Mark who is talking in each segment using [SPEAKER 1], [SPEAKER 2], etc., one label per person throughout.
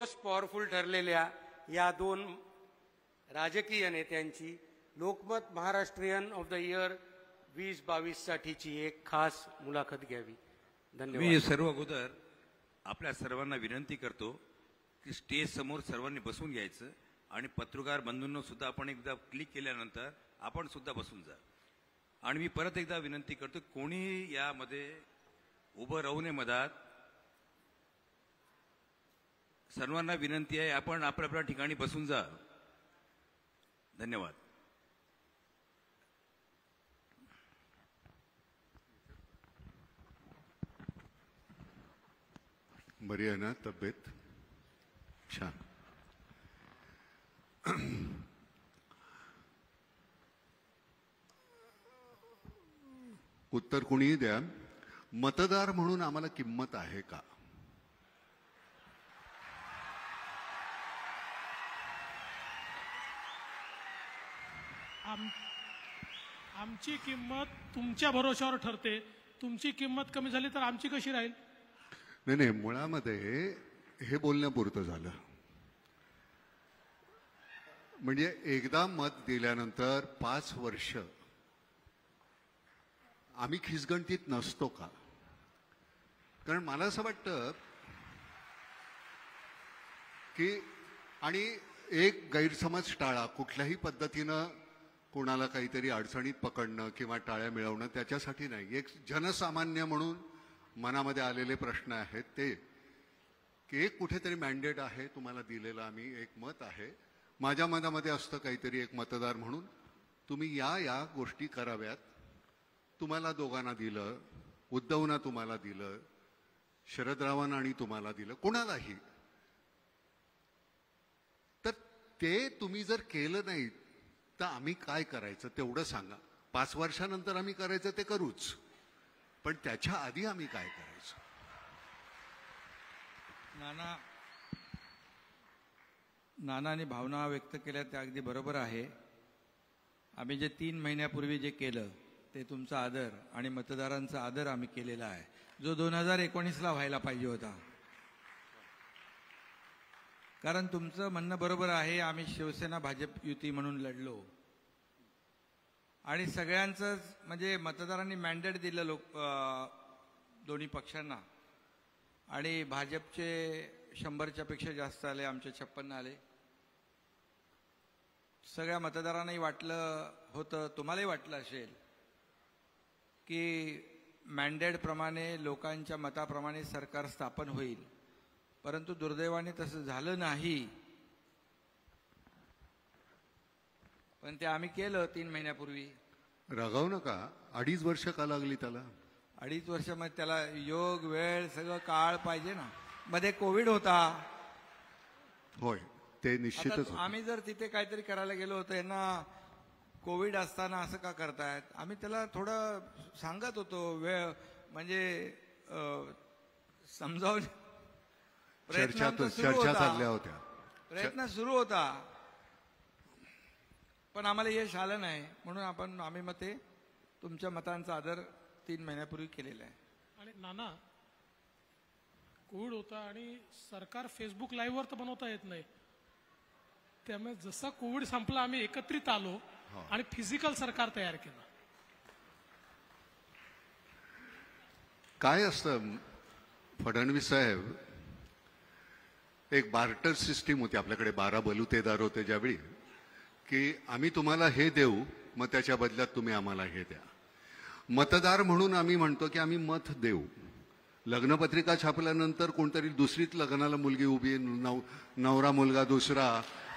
[SPEAKER 1] Most powerful ठरलेल्या या दोन राजकीय नेत्यांची Lokmat Maharashtrian of the year 2022 साठीची एक खास मुलाखत घ्यावी. धन्यवाद.
[SPEAKER 2] मी सर्व अगोदर आपल्या सर्वांना विनंती करतो की स्टेज समोर सर्वांनी बसून घ्यायचं आणि पत्रकार बंधूंना सुद्धा आपण एकदा क्लिक केल्यानंतर आपण सुद्धा बसून जा. आणि मी परत एकदा विनंती करतो कोणी यामध्ये उभं राहू नये मधात. सर्वांना विनंती आहे आपण आपल्या ठिकाणी बसून जा. धन्यवाद.
[SPEAKER 3] बरी आहे ना तब्येत? छान. उत्तर कोणीही द्या. मतदार म्हणून आम्हाला किंमत आहे का?
[SPEAKER 4] आमची किंमत तुमच्या भरोशावर ठरते. तुमची किंमत कमी झाली तर आमची कशी राहील?
[SPEAKER 3] नाही, मुळामध्ये हे बोलण्यापुरतं झालं. म्हणजे एकदा मत दिल्यानंतर 5 वर्ष आम्ही खिसगणतीत नसतो का? कारण मला असं वाटतं की आणि एक गैरसमज टाळा. कुठल्याही पद्धतीनं कोणाला काहीतरी अडचणीत पकडणं किंवा टाळ्या मिळवणं त्याच्यासाठी नाही. एक जनसामान्य म्हणून मनामध्ये आलेले प्रश्न आहेत ते की एक कुठेतरी मॅन्डेट आहे तुम्हाला दिलेलं, आम्ही एक मत आहे. माझ्या मनामध्ये असतं काहीतरी एक मतदार म्हणून तुम्ही या गोष्टी कराव्यात. तुम्हाला दोघांना दिलं, उद्धवना तुम्हाला दिलं, शरदरावांना आणि तुम्हाला दिलं, कोणालाही. तर ते तुम्ही जर केलं नाही तर आम्ही काय करायचं तेवढं सांगा. 5 वर्षानंतर आम्ही करायचं ते करूच, पण त्याच्या आधी आम्ही काय करायचं?
[SPEAKER 5] नानाने भावना व्यक्त केल्या त्या अगदी बरोबर आहे. आम्ही जे 3 महिन्यापूर्वी जे केलं ते तुमचा आदर आणि मतदारांचा आदर आम्ही केलेला आहे, जो 2019ला व्हायला पाहिजे होता. कारण तुमचं म्हणणं बरोबर आहे. आम्ही शिवसेना भाजप युती म्हणून लढलो आणि सगळ्यांचं म्हणजे मतदारांनी मॅन्डेट दिलं दोन्ही पक्षांना. आणि भाजपचे 100च्या पेक्षा जास्त आले, आमचे 56 आले. सगळ्या मतदारांनाही वाटलं होतं, तुम्हालाही वाटलं असेल की मॅन्डेट प्रमाणे लोकांच्या मताप्रमाणे सरकार स्थापन होईल. परंतु दुर्दैवाने तसं झालं नाही. पण ते आम्ही केलं 3 महिन्यापूर्वी.
[SPEAKER 3] रागावू नका. 2.5 वर्ष का लागली त्याला?
[SPEAKER 5] 2.5 वर्ष मग त्याला योग वेळ सगळं काळ पाहिजे ना. मध्ये कोविड होता.
[SPEAKER 3] होय, ते निश्चितच.
[SPEAKER 5] आम्ही जर तिथे काहीतरी करायला गेलो होतो, यांना कोविड असताना असं का करतायत, आम्ही त्याला थोडं सांगत होतो. वेळ म्हणजे समजावून
[SPEAKER 3] चर्चा चालल्या होत्या.
[SPEAKER 5] प्रयत्न सुरू होता, पण आम्हाला यश आलं नाही. म्हणून आम्ही मग ते तुमच्या मतांचा आदर 3 महिन्यापूर्वी केलेला आहे.
[SPEAKER 4] आणि नाना, कोविड होता आणि सरकार फेसबुक लाईव्हवर तर बनवता येत नाही. त्यामुळे जसा कोविड संपला आम्ही एकत्रित आलो आणि फिजिकल सरकार तयार केलं.
[SPEAKER 3] काय असतं फडणवीस साहेब, एक बार्टर सिस्टीम होती आपल्याकडे. 12 बलुतेदार होते ज्यावेळी, की आम्ही तुम्हाला हे देऊ मग त्याच्या बदल्यात तुम्ही आम्हाला हे द्या. मतदार म्हणून आम्ही म्हणतो की आम्ही मत देऊ. लग्नपत्रिका छापल्यानंतर कोणतरी दुसरीच लग्नाला मुलगी उभी, नवरा मुलगा दुसरा,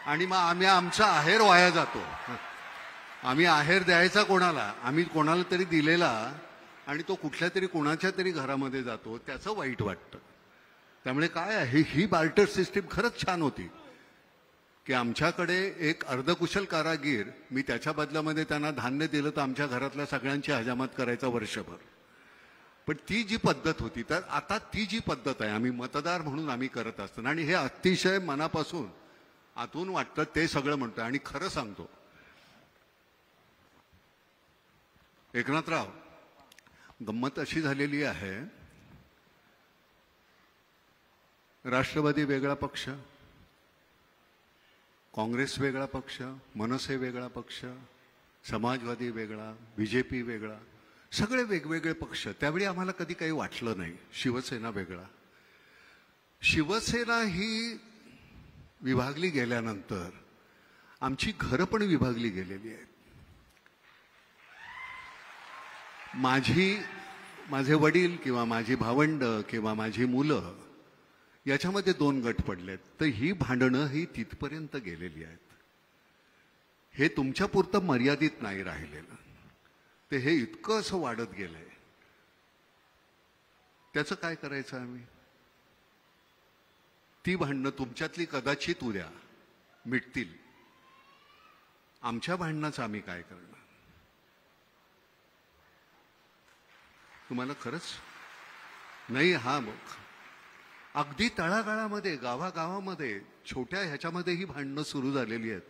[SPEAKER 3] आणि मग आम्ही आमचा आहेर वाया जातो. आम्ही आहेर द्यायचा कोणाला? आम्ही कोणाला तरी दिलेला आणि तो कुठल्या तरी कोणाच्या तरी घरामध्ये जातो, त्याचं वाईट वाटतं. त्यामुळे काय आहे, ही बार्टर सिस्टीम खरंच छान होती की आमच्याकडे एक अर्धकुशल कारागीर, मी त्याच्या बदल्यामध्ये त्यांना धान्य दिलं तर आमच्या घरातल्या सगळ्यांची हजामत करायचा वर्षभर. पण ती जी पद्धत होती, तर आता ती जी पद्धत आहे आम्ही मतदार म्हणून आम्ही करत असताना, आणि हे अतिशय मनापासून आतून वाटतं ते सगळं म्हणतोय. आणि खरं सांगतो एकनाथराव, गंमत अशी झालेली आहे राष्ट्रवादी वेगळा पक्ष, काँग्रेस वेगळा पक्ष, मनसे वेगळा पक्ष, समाजवादी वेगळा, बीजेपी वेगळा, सगळे वेगवेगळे पक्ष. त्यावेळी आम्हाला कधी काही वाटलं नाही. शिवसेना वेगळा. शिवसेना ही विभागली गेल्यानंतर आमची घरं पण विभागली गेलेली आहेत. माझे वडील किंवा माझी भावंड किंवा माझी मुलं याच्यामध्ये 2 गट पडलेत. तर ही भांडणं ही तिथपर्यंत गेलेली आहेत. हे तुमच्यापुरतं मर्यादित नाही राहिलेलं, ते हे इतकं असं वाढत गेलंय. त्याचं काय करायचं आम्ही? ती भांडणं तुमच्यातली कदाचित उद्या मिटतील. आमच्या भांडणाचं आम्ही काय करणार? तुम्हाला खरंच नाही. हा अगदी तळागाळामध्ये, गावागावामध्ये, छोट्या ह्याच्यामध्ये ही भांडणं सुरू झालेली आहेत.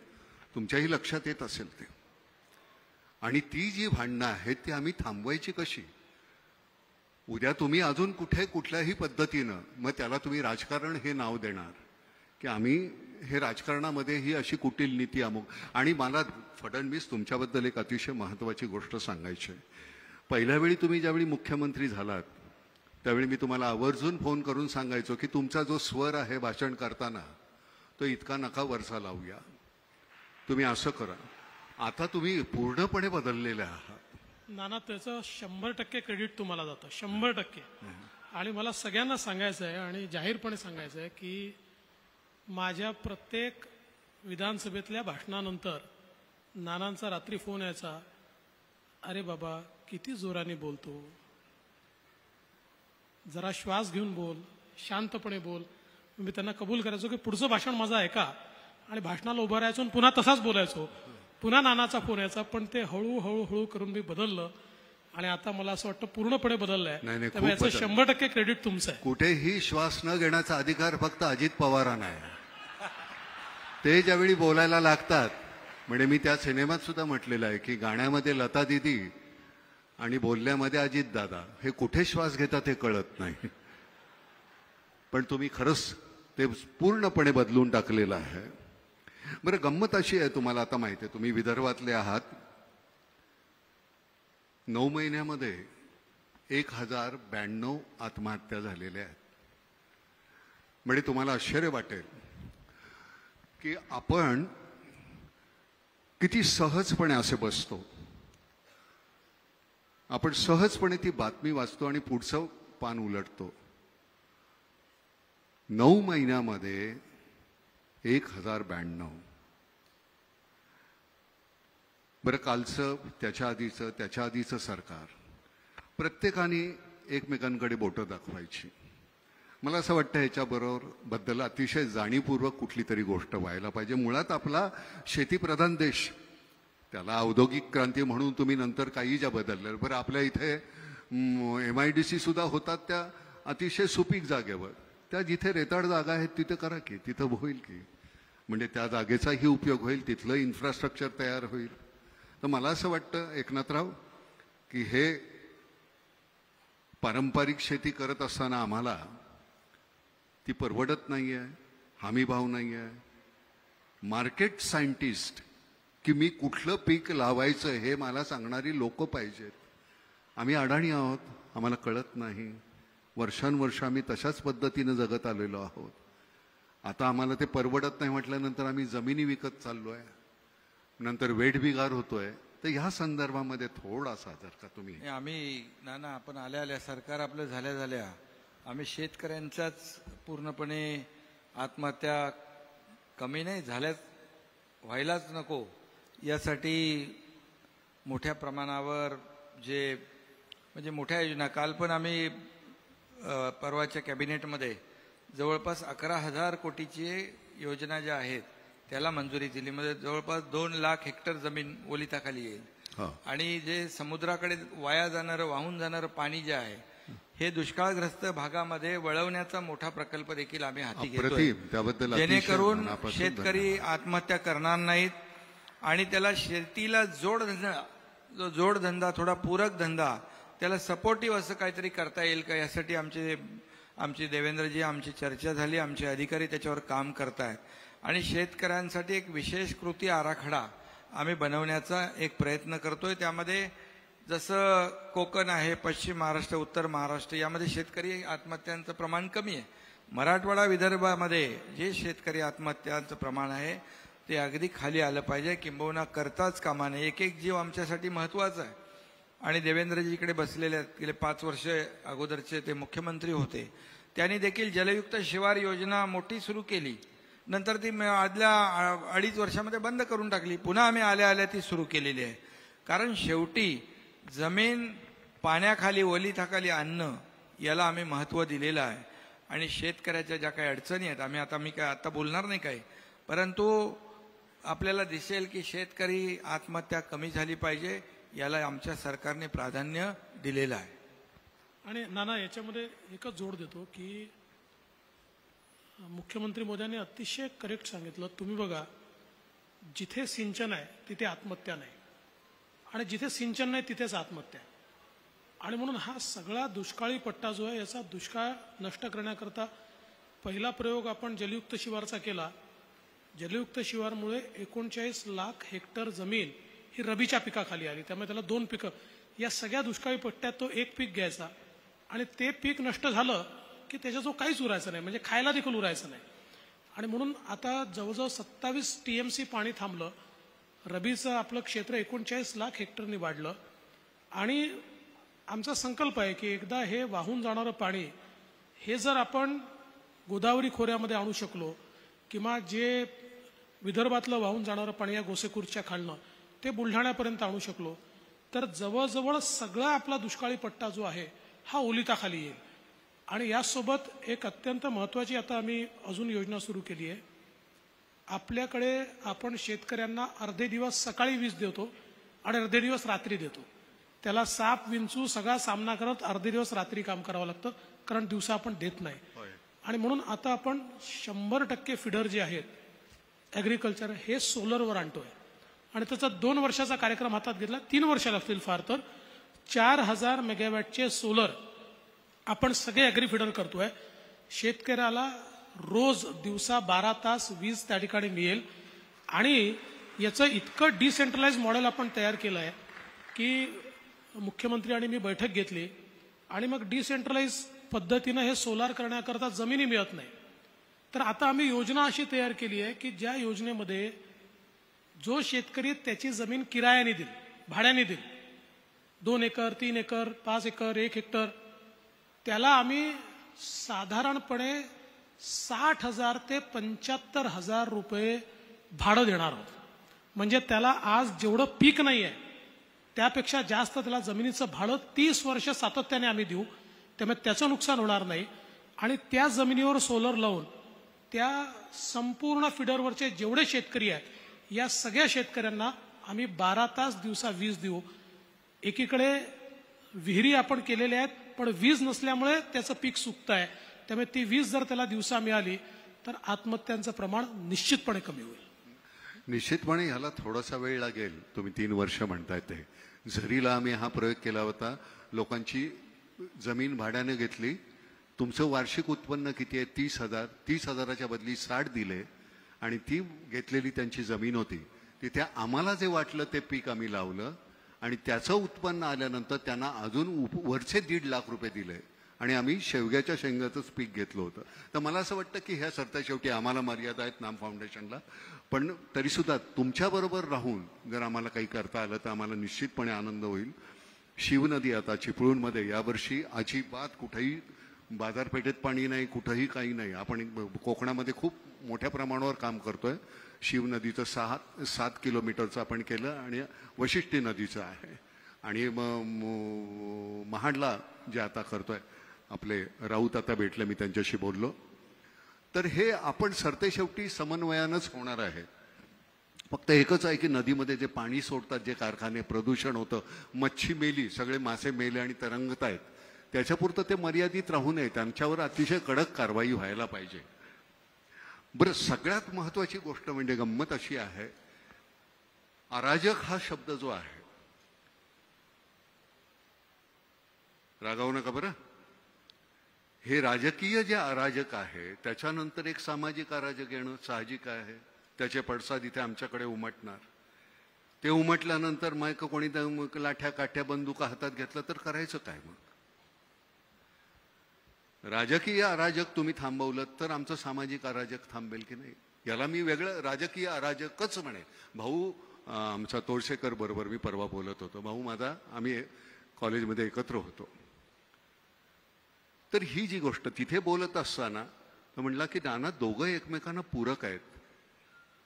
[SPEAKER 3] तुमच्याही लक्षात येत असेल ते. आणि ती जी भांडणं आहेत ती आम्ही थांबवायची कशी? उद्या तुम्ही अजून कुठल्याही पद्धतीनं मग त्याला तुम्ही राजकारण हे नाव देणार की आम्ही हे राजकारणामध्ये ही अशी कुटील नीती अमुक. आणि मला फडणवीस तुमच्याबद्दल एक अतिशय महत्त्वाची गोष्ट सांगायची आहे. पहिल्या वेळी तुम्ही ज्यावेळी मुख्यमंत्री झालात त्यावेळी मी तुम्हाला आवर्जून फोन करून सांगायचो की तुमचा जो स्वर आहे भाषण करताना तो इतका नका वरचा लावूया, तुम्ही असं करा. आता तुम्ही पूर्णपणे बदललेले आहात.
[SPEAKER 4] नाना, त्याचं 100% क्रेडिट तुम्हाला जातं, 100%. आणि मला सगळ्यांना सांगायचं आहे आणि जाहीरपणे सांगायचं आहे की माझ्या प्रत्येक विधानसभेतल्या भाषणानंतर नानांचा रात्री फोन यायचा, अरे बाबा किती जोराने बोलतो, जरा श्वास घेऊन बोल, शांतपणे बोल. मी त्यांना कबूल करायचो की पुढचं भाषण माझं ऐका आणि भाषणाला उभं राहायचो आणि पुन्हा तसाच बोलायचो. पुन्हा नानाचा फोन यायचा. पण ते हळूहळू करून मी बदललं आणि आता मला असं वाटतं पूर्णपणे बदललंय. त्यामुळे याचं 100% क्रेडिट तुमचं आहे.
[SPEAKER 3] कुठेही श्वास न घेण्याचा अधिकार फक्त अजित पवारांना आहे. ते ज्यावेळी बोलायला लागतात, म्हणजे मी त्या सिनेमात सुद्धा म्हटलेलं आहे की गाण्यामध्ये लता दिदी आणि बोलण्यामध्ये अजित दादा, हे कुठे श्वास घेतात हे कळत नाही. पण तुम्ही खरंच ते पूर्णपणे बदलून टाकलेलं आहे. बरं, गंमत अशी आहे, तुम्हाला आता माहिती आहे, तुम्ही विदर्भातले आहात. 9 महिन्यामध्ये 1092 आत्महत्या झालेल्या आहेत. म्हणजे तुम्हाला आश्चर्य वाटेल की आपण किती सहजपणे असे बसतो. आपण सहजपणे ती बातमी वाचतो आणि पुढचं पान उलटतो. 9 महिन्यामध्ये 1092. बरं, कालचं, त्याच्या आधीचं सरकार प्रत्येकाने एकमेकांकडे बोटं दाखवायची. मला असं वाटतं ह्याच्याबद्दल अतिशय जाणीवपूर्वक कुठली तरी गोष्ट व्हायला पाहिजे. मुळात आपला शेतीप्रधान देश, त्याला औद्योगिक क्रांती म्हणून तुम्ही नंतर काही ज्या बदलल्या. बरं, आपल्या इथे MIDC सुद्धा होतात त्या अतिशय सुपीक जागेवर. त्या जिथे रेताड जागा आहेत तिथे करा की, तिथं होईल की, म्हणजे त्या जागेचाही उपयोग होईल, तिथलं इन्फ्रास्ट्रक्चर तयार होईल. तर मला असं वाटतं एकनाथराव की हे पारंपरिक शेती करत असताना आम्हाला ती परवडत नाही आहे, हमी भाव नाही आहे. मार्केट सायंटिस्ट की मी कुठलं पीक लावायचं हे मला सांगणारी लोक पाहिजेत. आम्ही अडाणी आहोत, आम्हाला कळत नाही. वर्षानुवर्ष आम्ही तशाच पद्धतीनं जगत आलेलो आहोत. आता आम्हाला ते परवडत नाही म्हटल्यानंतर आम्ही जमिनी विकत चाललोय, नंतर वेठबिगार होतोय. तर ह्या संदर्भामध्ये थोडासा जर का तुम्ही
[SPEAKER 5] आम्ही नाना, आपण आल्या सरकार आपलं झाल्या आम्ही शेतकऱ्यांचाच पूर्णपणे आत्महत्या कमी नाही झाल्याच, व्हायलाच नको यासाठी मोठ्या प्रमाणावर म्हणजे मोठ्या योजना, काल पण आम्ही परवाच्या कॅबिनेटमध्ये जवळपास 11,000 कोटीची योजना ज्या आहेत त्याला मंजुरी दिली. म्हणजे जवळपास 2 लाख हेक्टर जमीन ओलिताखाली येईल. आणि जे समुद्राकडे वाहून जाणारं पाणी जे आहे हे दुष्काळग्रस्त भागामध्ये वळवण्याचा मोठा प्रकल्प देखील आम्ही हाती घेतोय, जेणेकरून शेतकरी आत्महत्या करणार नाहीत आणि त्याला शेतीला जोडधंदा, थोडा पूरक धंदा, त्याला सपोर्टिव्ह असं काहीतरी करता येईल का, यासाठी आमचे आमची देवेंद्रजी आमची चर्चा झाली, आमचे अधिकारी त्याच्यावर काम करतायत आणि शेतकऱ्यांसाठी एक विशेष कृती आराखडा आम्ही बनवण्याचा एक प्रयत्न करतोय. त्यामध्ये जसं कोकण आहे, पश्चिम महाराष्ट्र, उत्तर महाराष्ट्र यामध्ये शेतकरी आत्महत्यांचं प्रमाण कमी आहे. मराठवाडा विदर्भामध्ये जे शेतकरी आत्महत्यांचं प्रमाण आहे ते अगदी खाली आलं पाहिजे, किंबहुना करताच कामा नये. एक एक जीव आमच्यासाठी महत्त्वाचा आहे. आणि देवेंद्रजी इकडे बसलेले आहेत, गेले 5 वर्ष अगोदरचे ते मुख्यमंत्री होते. त्यांनी देखील जलयुक्त शिवार योजना मोठी सुरू केली, नंतर ती आदल्या 2.5 वर्षामध्ये बंद करून टाकली. पुन्हा आम्ही आल्या ती सुरू केलेली आहे. कारण शेवटी जमीन पाण्याखाली ओलिताखाली आणणं याला आम्ही महत्त्व दिलेलं आहे. आणि शेतकऱ्याच्या ज्या काही अडचणी आहेत, मी काय आता बोलणार नाही काही, परंतु आपल्याला दिसेल की शेतकरी आत्महत्या कमी झाली पाहिजे, याला आमच्या सरकारने प्राधान्य दिलेलं आहे.
[SPEAKER 4] आणि नाना याच्यामध्ये एकच जोड देतो की मुख्यमंत्री मोदयांनी अतिशय करेक्ट सांगितलं. तुम्ही बघा, जिथे सिंचन आहे तिथे आत्महत्या नाही, आणि जिथे सिंचन नाही तिथेच आत्महत्या आहे. आणि म्हणून हा सगळा दुष्काळी पट्टा जो आहे याचा दुष्काळ नष्ट करण्याकरता पहिला प्रयोग आपण जलयुक्त शिवारचा केला. जलयुक्त शिवारमुळे 39 लाख हेक्टर जमीन ही रबीच्या पिकाखाली आली. त्यामुळे त्याला 2 पिकं, या सगळ्या दुष्काळी पट्ट्यात तो एक पीक घ्यायचा आणि ते पीक नष्ट झालं की त्याच्याजवळ काहीच उरायचं नाही, म्हणजे खायला देखील उरायचं नाही. आणि म्हणून आता जवळजवळ 27 TMC पाणी थांबलं. रबीचं आपलं क्षेत्र 39 लाख हेक्टरनी वाढलं. आणि आमचा संकल्प आहे की एकदा हे वाहून जाणारं पाणी हे जर आपण गोदावरी खोऱ्यामध्ये आणू शकलो, किंवा जे विदर्भातलं वाहून जाणारं पाणी या गोसेखुर्दच्या खालनं ते बुलढाण्यापर्यंत आणू शकलो, तर जवळजवळ सगळा आपला दुष्काळी पट्टा जो आहे हा ओलिताखाली येईल. आणि यासोबत एक अत्यंत महत्त्वाची आता आम्ही अजून योजना सुरू केली आहे. आपल्याकडे आपण शेतकऱ्यांना अर्धे दिवस सकाळी वीज देतो आणि अर्धे दिवस रात्री देतो. त्याला साप विंचू सगळा सामना करत अर्धे दिवस रात्री काम करावं लागतं, कारण दिवसा आपण देत नाही. आणि म्हणून आता आपण 100% फिडर जे आहेत ॲग्रिकल्चर हे सोलरवर आणतोय. आणि त्याचा 2 वर्षाचा कार्यक्रम हातात घेतला. 3 वर्ष लागतील फार तर. 4000 मेगावॅटचे सोलर आपण सगळे ॲग्री फिडर करतोय. शेतकऱ्याला रोज दिवसा 12 तास वीज त्या ठिकाणी मिळेल. आणि याचं इतकं डिसेंट्रलाइज मॉडेल आपण तयार केलं आहे की मुख्यमंत्री आणि मी बैठक घेतली, आणि मग डिसेंट्रलाइज पद्धतीनं हे सोलार करण्याकरता जमिनी मिळत नाही. तर आता आम्ही योजना अशी तयार केली आहे की ज्या योजनेमध्ये जो शेतकरी त्याची जमीन किरायाने देईल, भाड्याने देईल, 2 एकर 3 एकर 5 एकर 1 हेक्टर, त्याला आम्ही साधारणपणे 60,000 ते 75,000 रुपये भाडं देणार आहोत. म्हणजे त्याला आज जेवढं पीक नाही आहे त्यापेक्षा जास्त त्याला जमिनीचं भाडं 30 वर्ष सातत्याने आम्ही देऊ. त्यामुळे त्याचं नुकसान होणार नाही. आणि त्या जमिनीवर सोलर लावून त्या संपूर्ण फिडरवरचे जेवढे शेतकरी आहेत या सगळ्या शेतकऱ्यांना आम्ही 12 तास दिवसा वीज देऊ. एकीकडे विहिरी आपण केलेल्या आहेत, पण वीज नसल्यामुळे त्याचं पीक सुकतं आहे. त्यामुळे ती वीज जर त्याला दिवसा मिळाली तर आत्महत्यांचं प्रमाण निश्चितपणे कमी होईल.
[SPEAKER 3] निश्चितपणे ह्याला थोडासा वेळ लागेल. तुम्ही 3 वर्ष म्हणताय ते. झरीला आम्ही हा प्रयोग केला होता. लोकांची जमीन भाड्याने घेतली. तुमचं वार्षिक उत्पन्न किती आहे? 30,000. 30,000च्या बदली 60 दिले आणि ती घेतलेली त्यांची जमीन होती. तिथे आम्हाला जे वाटलं ते पीक आम्ही लावलं आणि त्याचं उत्पन्न आल्यानंतर त्यांना अजून वरचे 1.5 लाख रुपये दिले आणि आम्ही शेवग्याच्या शेंगाचंच पीक घेतलं होतं. तर मला असं वाटतं की ह्या सरता शेवटी आम्हाला मर्यादा आहेत नाम फाउंडेशनला, पण तरीसुद्धा तुमच्याबरोबर राहून जर आम्हाला काही करता आलं तर आम्हाला निश्चितपणे आनंद होईल. शिवनदी आता चिपळूणमध्ये यावर्षी अजिबात कुठेही बाजारपेठेत पाणी नाही, कुठंही काही नाही. आपण कोकणामध्ये खूप मोठ्या प्रमाणावर काम करतोय. शिवनदीचं 7 किलोमीटरचं आपण केलं आणि वशिष्ठी नदीचं आहे. आणि महाडला जे आता करतोय आपले राऊत आता भेटले, मी त्यांच्याशी बोललो. तर हे आपण सरतेशेवटी समन्वयानंच होणार आहे. फक्त एकच आहे की नदीमध्ये जे पाणी सोडतात, जे कारखाने, प्रदूषण होतं, मच्छी मेली, सगळे मासे मेले आणि तरंगत आहेत, त्याच्यापुरतं ते मर्यादित राहू नये. त्यांच्यावर अतिशय कडक कारवाई व्हायला पाहिजे. बरं, सगळ्यात महत्वाची गोष्ट म्हणजे गंमत अशी आहे, अराजक हा शब्द जो आहे, रागावू नका बरं, हे राजकीय जे अराजक आहे त्याच्यानंतर एक सामाजिक अराजक येणं साहजिक आहे. त्याचे पडसाद इथे आमच्याकडे उमटणार. ते उमटल्यानंतर मग कोणी लाठ्या काठ्या बंदुका हातात घेतला तर करायचं काय मग? राजकीय अराजक तुम्ही थांबवलं तर आमचं सामाजिक अराजक थांबेल की नाही? याला मी वेगळं राजकीय अराजकच म्हणेन. भाऊ आमचा तोडशेकर बरोबर मी परवा बोलत होतो. भाऊ माझा आम्ही कॉलेजमध्ये एकत्र होतो. तर ही जी गोष्ट तिथे बोलत असताना म्हणला की नाना दोघं एकमेकांना पूरक आहेत.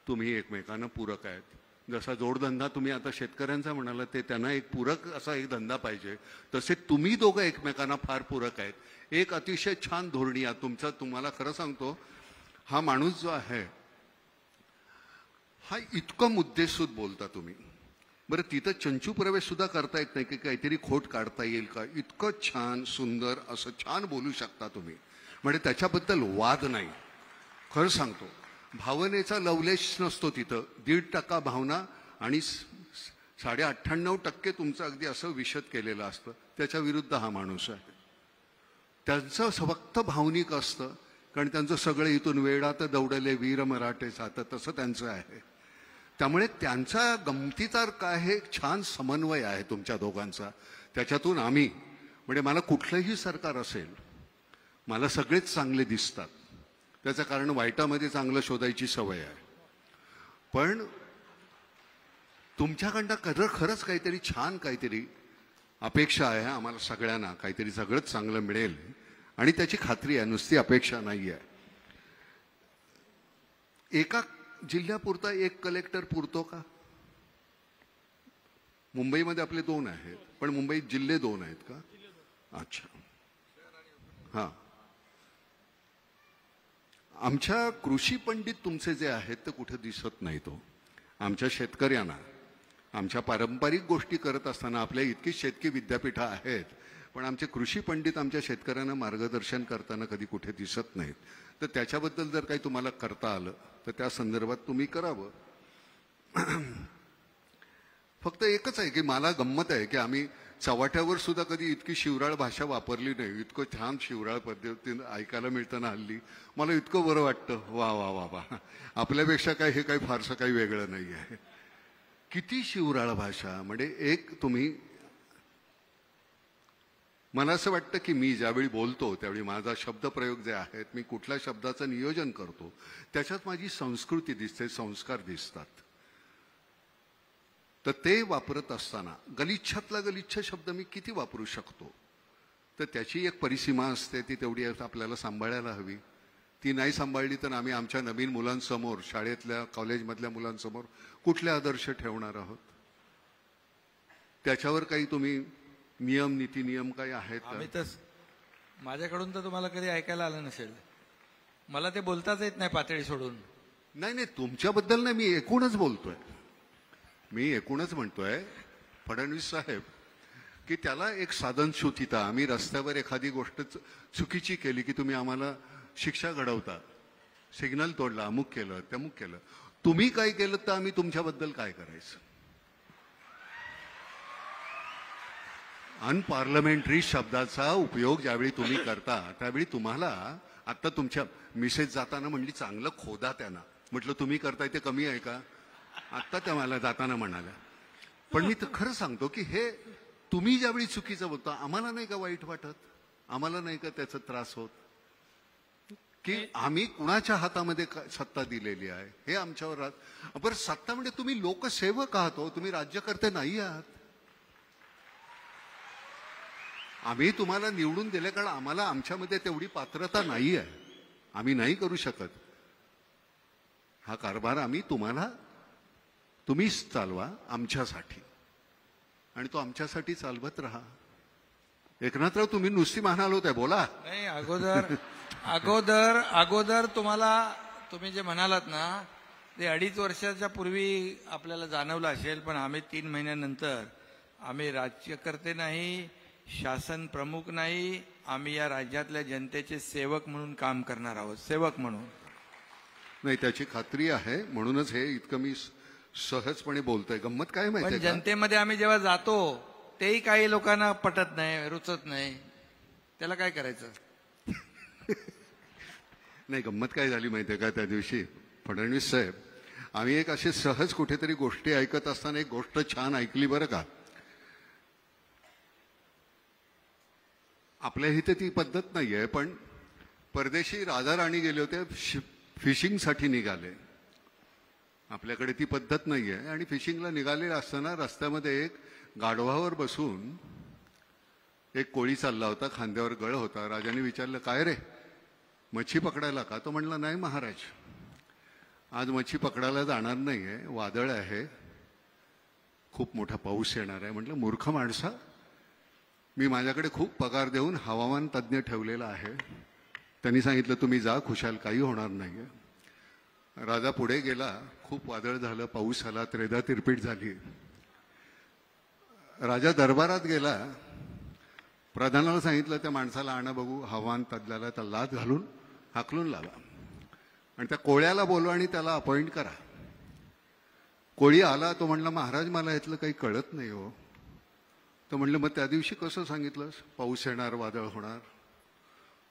[SPEAKER 3] तुम्ही एकमेकांना पूरक आहेत. जसा जोडधंदा तुम्ही आता शेतकऱ्यांचा म्हणाला ते त्यांना एक पूरक असा एक धंदा पाहिजे, तसे तुम्ही दोघं एकमेकांना फार पूरक आहेत. एक अतिशय छान धोरणी आहे तुमचा. तुम्हाला खरं सांगतो हा माणूस जो आहे हा इतकं मुद्देसूद बोलता तुम्ही. बरं तिथं चंचू प्रवेश सुद्धा करता येत नाही की काहीतरी खोट काढता येईल का? इतकं छान सुंदर असं छान बोलू शकता तुम्ही. म्हणजे त्याच्याबद्दल वाद नाही. खरं सांगतो भावनेचा लवलेश नसतो तिथं. 1.5% भावना आणि 98.5% तुमचं अगदी असं विशद केलेलं असतं. त्याच्या विरुद्ध हा माणूस आहे. त्यांचं फक्त भावनिक असतं कारण त्यांचं सगळं इथून वेडात दौडले वीर मराठे सात तसं त्यांचं आहे. त्यामुळे त्यांचा गमतीदार काय हे छान समन्वय आहे तुमच्या दोघांचा. त्याच्यातून आम्ही म्हणजे मला कुठलंही सरकार असेल मला सगळेच चांगले दिसतात. त्याचं कारण वाईटामध्ये चांगलं शोधायची सवय आहे. पण तुमच्याकडनं खरंच काहीतरी छान काहीतरी अपेक्षा आहे. आम्हाला सगळ्यांना काहीतरी सगळंच चांगलं मिळेल आणि त्याची खात्री आहे. नुसती अपेक्षा नाही आहे. एका जिल्ह्यापुरता एक कलेक्टर पुरतो का? मुंबईमध्ये आपले 2 आहेत पण मुंबईत जिल्हे 2 आहेत का? अच्छा. हा आमच्या कृषी पंडित तुमचे जे आहेत ते कुठे दिसत नाही. तो आमच्या शेतकऱ्यांना आमच्या पारंपरिक गोष्टी करत असताना आपल्या इतकी शेतकी विद्यापीठं आहेत पण आमचे कृषी पंडित आमच्या शेतकऱ्यांना मार्गदर्शन करताना कधी कुठे दिसत नाहीत. तर त्याच्याबद्दल जर काही तुम्हाला करता आलं तर त्या संदर्भात तुम्ही करावं. फक्त एकच आहे की मला गंमत आहे की आम्ही चव्हाट्यावर सुद्धा कधी इतकी शिवराळ भाषा वापरली नाही. इतकं छान शिवराळ पद्धतीनं ऐकायला मिळताना हल्ली मला इतकं बरं वाटतं. वा वा वा वा. आपल्यापेक्षा काय हे काही फारसं काही वेगळं नाही आहे. किती शिवराळ भाषा. म्हणजे एक तुम्ही मला असं वाटतं की मी ज्यावेळी बोलतो त्यावेळी माझा शब्दप्रयोग जे आहेत मी कुठल्या शब्दाचं नियोजन करतो त्याच्यात माझी संस्कृती दिसते, संस्कार दिसतात. तर ते वापरत असताना गलिच्छातला गलिच्छ शब्द मी किती वापरू शकतो तर त्याची एक परिसीमा असते. ती तेवढी आपल्याला सांभाळायला हवी. ती नाही सांभाळली तर आम्ही आमच्या नवीन मुलांसमोर शाळेतल्या कॉलेजमधल्या मुलांसमोर कुठले आदर्श ठेवणार आहोत? त्याच्यावर काही तुम्ही नियम नीती नियम काही आहेत का?
[SPEAKER 5] आम्ही तर माझ्याकडून तर तुम्हाला कधी ऐकायला आलं नसेल. मला ते बोलताच येत नाही पातळी सोडून.
[SPEAKER 3] नाही नाही तुमच्याबद्दल नाही. मी एकूणच बोलतोय. मी एकूणच म्हणतोय फडणवीस साहेब की त्याला एक साधनशुद्धता. आम्ही रस्त्यावर एखादी गोष्ट चुकीची केली की तुम्ही आम्हाला शिक्षा घडवता. सिग्नल तोडला, अमुक केलं, तमुक केलं. तुम्ही काय केलं तर आम्ही तुमच्याबद्दल काय करायचं? अनपार्लमेंटरी शब्दाचा उपयोग ज्यावेळी तुम्ही करता त्यावेळी तुम्हाला आता तुमच्या मिसेस जाताना म्हणली चांगलं खोदा त्यांना. म्हटलं तुम्ही करताय ते कमी आहे का? आत्ता त्या मला जाताना म्हणाल्या. पण मी तर खरं सांगतो की हे तुम्ही ज्यावेळी चुकीचं बोलता आम्हाला नाही का वाईट वाटत? आम्हाला नाही का त्याचा त्रास होत की आम्ही कुणाच्या हातामध्ये सत्ता दिलेली आहे हे आमच्यावर राहत. बरं सत्ता म्हणजे तुम्ही लोकसेवक आहात हो, तुम्ही राज्यकर्ते नाही आहात. आम्ही तुम्हाला निवडून दिले कारण आम्हाला आमच्यामध्ये तेवढी पात्रता नाही आहे. आम्ही नाही करू शकत हा कारभार. आम्ही तुम्हीच चालवा आमच्यासाठी आणि तो आमच्यासाठी चालवत राहा. एकनाथराव तुम्ही नुसती म्हणाल होत्या बोला.
[SPEAKER 5] नाही अगोदर तुम्ही जे म्हणालात ना ते 2.5 वर्षाच्या पूर्वी आपल्याला जाणवलं असेल. पण आम्ही 3 महिन्यानंतर आम्ही राज्यकर्ते नाही, शासन प्रमुख नाही, आम्ही या राज्यातल्या जनतेचे सेवक म्हणून काम करणार आहोत. सेवक म्हणून
[SPEAKER 3] नाही त्याची खात्री आहे. म्हणूनच हे इतकं मी सहजपणे बोलतोय. गंमत काय
[SPEAKER 5] पण
[SPEAKER 3] माहितीये का?
[SPEAKER 5] जनतेमध्ये आम्ही जेव्हा जातो तेही काही लोकांना पटत नाही, रुचत नाही. त्याला काय करायचं?
[SPEAKER 3] नाही, गंमत काय झाली माहिती आहे का त्या दिवशी फडणवीस साहेब, आम्ही एक असे सहज कुठेतरी गोष्टी ऐकत असताना एक गोष्ट छान ऐकली बरं का. आपल्या इथे ती पद्धत नाहीये, पण परदेशी राजा राणी गेले होते, फिशिंगसाठी निघाले. आपल्याकडे ती पद्धत नाहीये. आणि फिशिंगला निघाले असताना रस्त्यामध्ये एक गाढवावर बसून एक कोळी चालला होता, खांद्यावर गळ होता. राजाने विचारलं, काय रे, मच्छी पकडायला का? तो म्हणला, नाही महाराज, आज मच्छी पकडायला जाणार नाहीये, वादळ आहे, खूप मोठा पाऊस येणार आहे. म्हटलं, मूर्ख माणसा, मी माझ्याकडे खूप पगार देऊन हवामान तज्ज्ञ ठेवलेला आहे. त्यांनी सांगितलं, तुम्ही जा खुशाल, काही होणार नाहीये. राजा पुढे गेला, खूप वादळ झालं, पाऊस आला, त्रेधा तिरपीट झाली. राजा दरबारात गेला, प्रधानाला सांगितलं, त्या माणसाला आणा बघू, हवामान तज्ज्ञाला त्या लाच घालून हाकलून लावा आणि त्या कोळ्याला बोलवा आणि त्याला अपॉइंट करा. कोळी आला, तो म्हणला, महाराज मला यातलं काही कळत नाही हो. तो म्हणलं, मग त्या दिवशी कसं सांगितलंस पाऊस येणार, वादळ होणार?